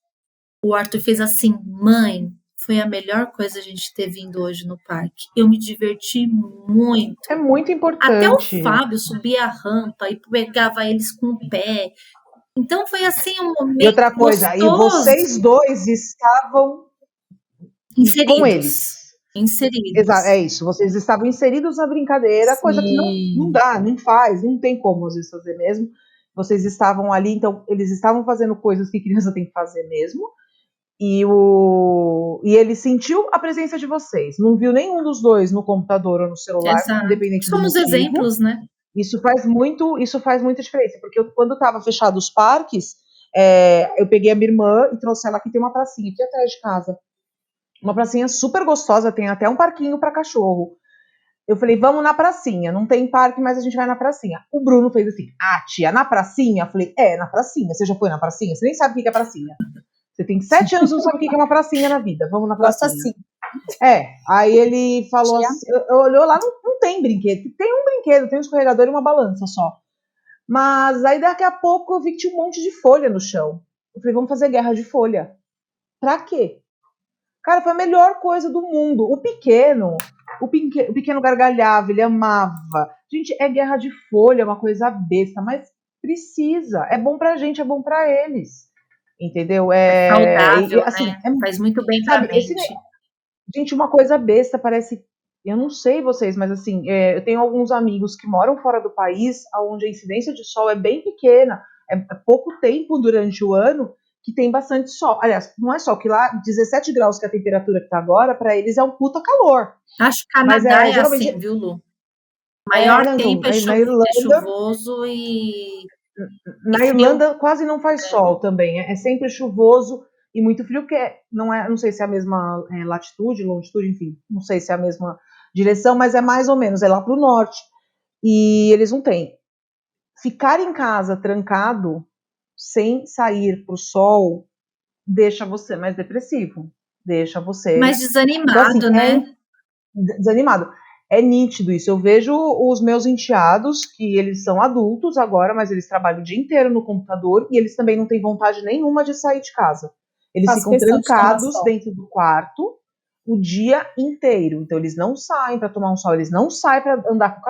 O Arthur fez assim, mãe, foi a melhor coisa a gente ter vindo hoje no parque. Eu me diverti muito. É muito importante. Até o Fábio subia a rampa e pegava eles com o pé. Então foi assim um momento. E outra coisa, gostoso. E vocês dois estavam inseridos. Com eles. Inseridos. Exato, é isso. Vocês estavam inseridos na brincadeira, Sim. Coisa que não dá, não faz, não tem como às vezes fazer mesmo. Vocês estavam ali, então eles estavam fazendo coisas que criança tem que fazer mesmo. E ele sentiu a presença de vocês. Não viu nenhum dos dois no computador ou no celular, Exato. independente do motivo. Somos exemplos, né? Isso faz muita diferença, porque quando estava fechado os parques, eu peguei a minha irmã e trouxe ela aqui, tem uma pracinha aqui atrás de casa. Uma pracinha super gostosa, tem até um parquinho para cachorro. Eu falei, vamos na pracinha. Não tem parque, mas a gente vai na pracinha. O Bruno fez assim, tia, na pracinha? Eu falei, na pracinha. Você já foi na pracinha? Você nem sabe o que é pracinha. Você tem 7 anos e não sabe o que é uma pracinha na vida. Vamos na pracinha. Assim. Aí ele falou assim, olhou lá, não tem brinquedo. Tem um brinquedo, tem um escorregador e uma balança só. Mas aí daqui a pouco eu vi que tinha um monte de folha no chão. Eu falei, vamos fazer guerra de folha. Pra quê? Cara, foi a melhor coisa do mundo. O pequeno gargalhava, ele amava. Gente, é guerra de folha, é uma coisa besta, mas precisa. É bom pra gente, é bom pra eles. Entendeu? É saudável, assim, né? Faz muito bem pra mente. Gente, uma coisa besta, parece... Eu não sei vocês, mas assim, eu tenho alguns amigos que moram fora do país, onde a incidência de sol é bem pequena, é pouco tempo durante o ano, que tem bastante sol. Aliás, não é sol, que lá 17 graus que é a temperatura que tá agora, para eles é um puta calor. Acho que Canadá é geralmente... assim, viu, Lu? Maior tempo é chuvoso e... Na Irlanda quase não faz sol também, é sempre chuvoso e muito frio, que não sei se é a mesma latitude, longitude, enfim, não sei se é a mesma direção, mas é mais ou menos, é lá pro norte. E eles não têm. Ficar em casa trancado, sem sair pro sol, deixa você mais depressivo. Deixa você... mais desanimado, então, assim, né? Desanimado. é nítido isso. Eu vejo os meus enteados, que eles são adultos agora, mas eles trabalham o dia inteiro no computador e eles também não têm vontade nenhuma de sair de casa. Eles ficam trancados dentro do quarto o dia inteiro. Então, eles não saem para tomar um sol, eles não saem para andar com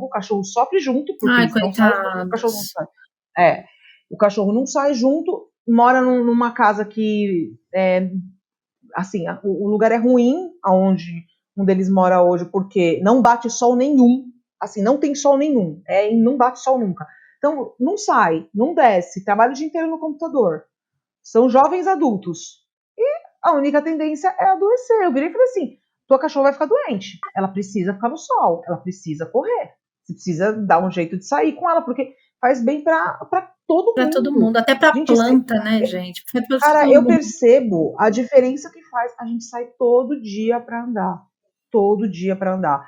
o cachorro sofre junto, porque eles não saem, o cachorro não sai. O cachorro não sai junto, mora numa casa que, assim, o lugar é ruim, onde um deles mora hoje, porque não bate sol nenhum, assim, não tem sol nenhum, e não bate sol nunca. Então, não sai, não desce, trabalha o dia inteiro no computador. São jovens adultos. E a única tendência é adoecer. Eu virei e falei assim, tua cachorra vai ficar doente, ela precisa ficar no sol, ela precisa correr, você precisa dar um jeito de sair com ela, porque faz bem para todo mundo. Para todo mundo, até para planta, né, gente? Cara, eu percebo a diferença que faz. A gente sai todo dia para andar. Todo dia para andar.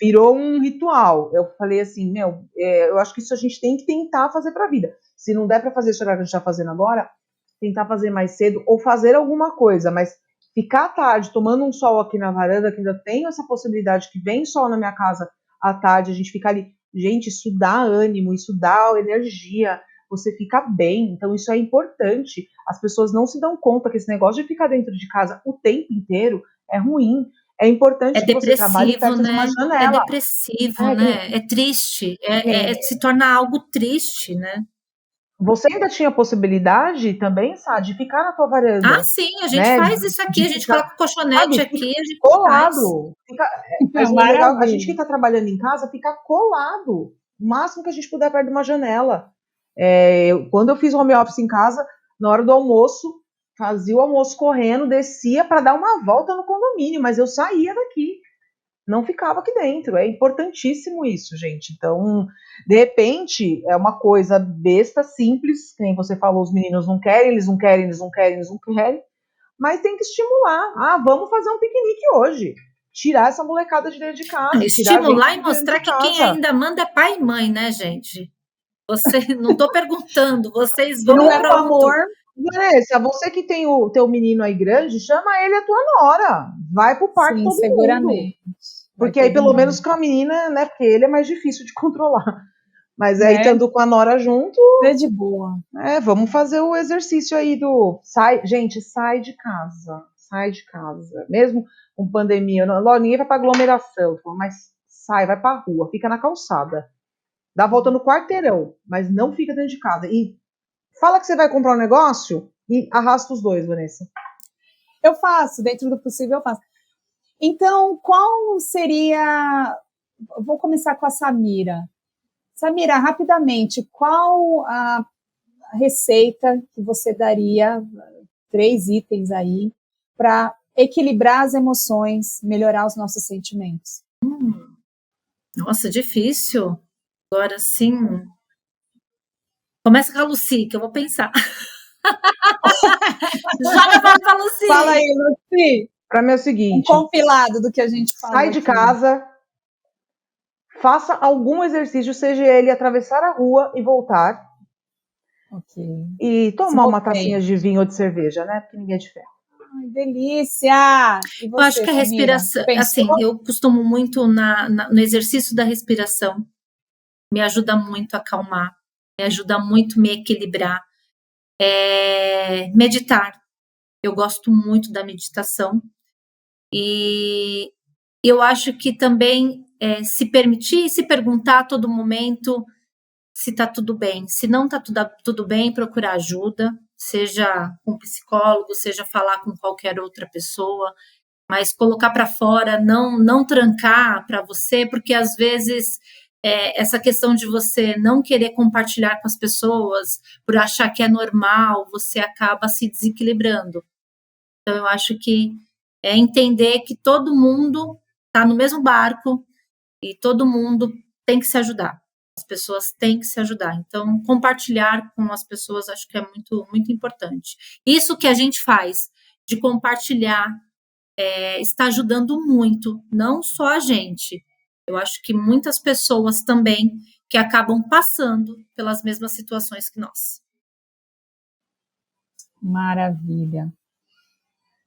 Virou um ritual. Eu falei assim, eu acho que isso a gente tem que tentar fazer para a vida. Se não der para fazer isso que a gente está fazendo agora, tentar fazer mais cedo ou fazer alguma coisa, mas ficar à tarde tomando um sol aqui na varanda, que ainda tenho essa possibilidade que vem sol na minha casa à tarde, a gente fica ali. Gente, isso dá ânimo, isso dá energia, você fica bem, então isso é importante. As pessoas não se dão conta que esse negócio de ficar dentro de casa o tempo inteiro é ruim. É importante que você trabalhe perto de uma janela. É depressivo, né? É triste, se torna algo triste, né? Você ainda tinha a possibilidade também, sabe, de ficar na tua varanda. Ah, sim, a gente faz isso aqui, a gente coloca o colchonete aqui, a gente colado. Mas o legal, a gente que está trabalhando em casa, fica colado. O máximo que a gente puder perto de uma janela. Quando eu fiz home office em casa, na hora do almoço, fazia o almoço correndo, descia para dar uma volta no condomínio, mas eu saía daqui. Não ficava aqui dentro. É importantíssimo isso, gente. Então, de repente, é uma coisa besta, simples, que nem você falou, os meninos não querem, eles não querem, mas tem que estimular. Vamos fazer um piquenique hoje. Tirar essa molecada de dentro de casa. Estimular e mostrar que quem ainda manda é pai e mãe, né, gente? Não estou perguntando, vocês vão não é com amor. Vanessa, você que tem o teu menino aí grande, chama ele a tua nora. Vai pro parque todo seguramente. mundo. Porque aí pelo menos com a menina, né? Porque ele é mais difícil de controlar. Mas aí estando com a nora junto. É de boa. Vamos fazer o exercício aí gente, sai de casa. Sai de casa. Mesmo com pandemia, ninguém vai pra aglomeração, mas sai, vai pra rua, fica na calçada. Dá a volta no quarteirão, mas não fica dentro de casa. E fala que você vai comprar um negócio e arrasta os dois, Vanessa. Eu faço, dentro do possível eu faço. Então, qual seria... Vou começar com a Samira. Samira, rapidamente, qual a receita que você daria, 3 itens aí, para equilibrar as emoções, melhorar os nossos sentimentos? Nossa, difícil. Agora sim. Começa com a Lucy, que eu vou pensar. Joga para a Lucy. Fala aí, Lucy. Para mim é o seguinte. Um compilado do que a gente falou. Sai de casa, faça algum exercício, seja ele atravessar a rua e voltar. Ok. E tomar uma tacinha de vinho ou de cerveja, né? Porque ninguém é de ferro. Ai, delícia! E você, eu acho que a respiração, assim, eu costumo muito no exercício da respiração, me ajuda muito a acalmar, me ajuda muito a me equilibrar. Meditar. Eu gosto muito da meditação. E eu acho que também se permitir e se perguntar a todo momento se está tudo bem. Se não está tudo bem, procurar ajuda, seja com um psicólogo, seja falar com qualquer outra pessoa, mas colocar para fora, não trancar para você, porque às vezes essa questão de você não querer compartilhar com as pessoas, por achar que é normal, você acaba se desequilibrando. Então, eu acho que é entender que todo mundo está no mesmo barco e todo mundo tem que se ajudar. As pessoas têm que se ajudar. Então, compartilhar com as pessoas acho que é muito, muito importante. Isso que a gente faz de compartilhar está ajudando muito, não só a gente. Eu acho que muitas pessoas também que acabam passando pelas mesmas situações que nós. Maravilha.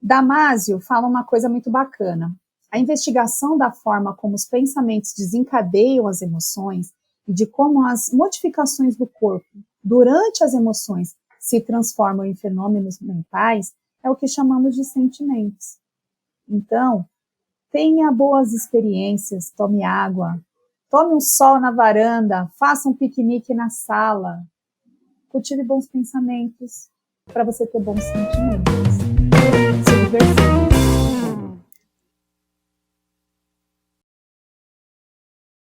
Damásio fala uma coisa muito bacana. A investigação da forma como os pensamentos desencadeiam as emoções e de como as modificações do corpo durante as emoções se transformam em fenômenos mentais é o que chamamos de sentimentos. Então, tenha boas experiências, tome água, tome um sol na varanda, faça um piquenique na sala, cultive bons pensamentos para você ter bons sentimentos. Se divertir.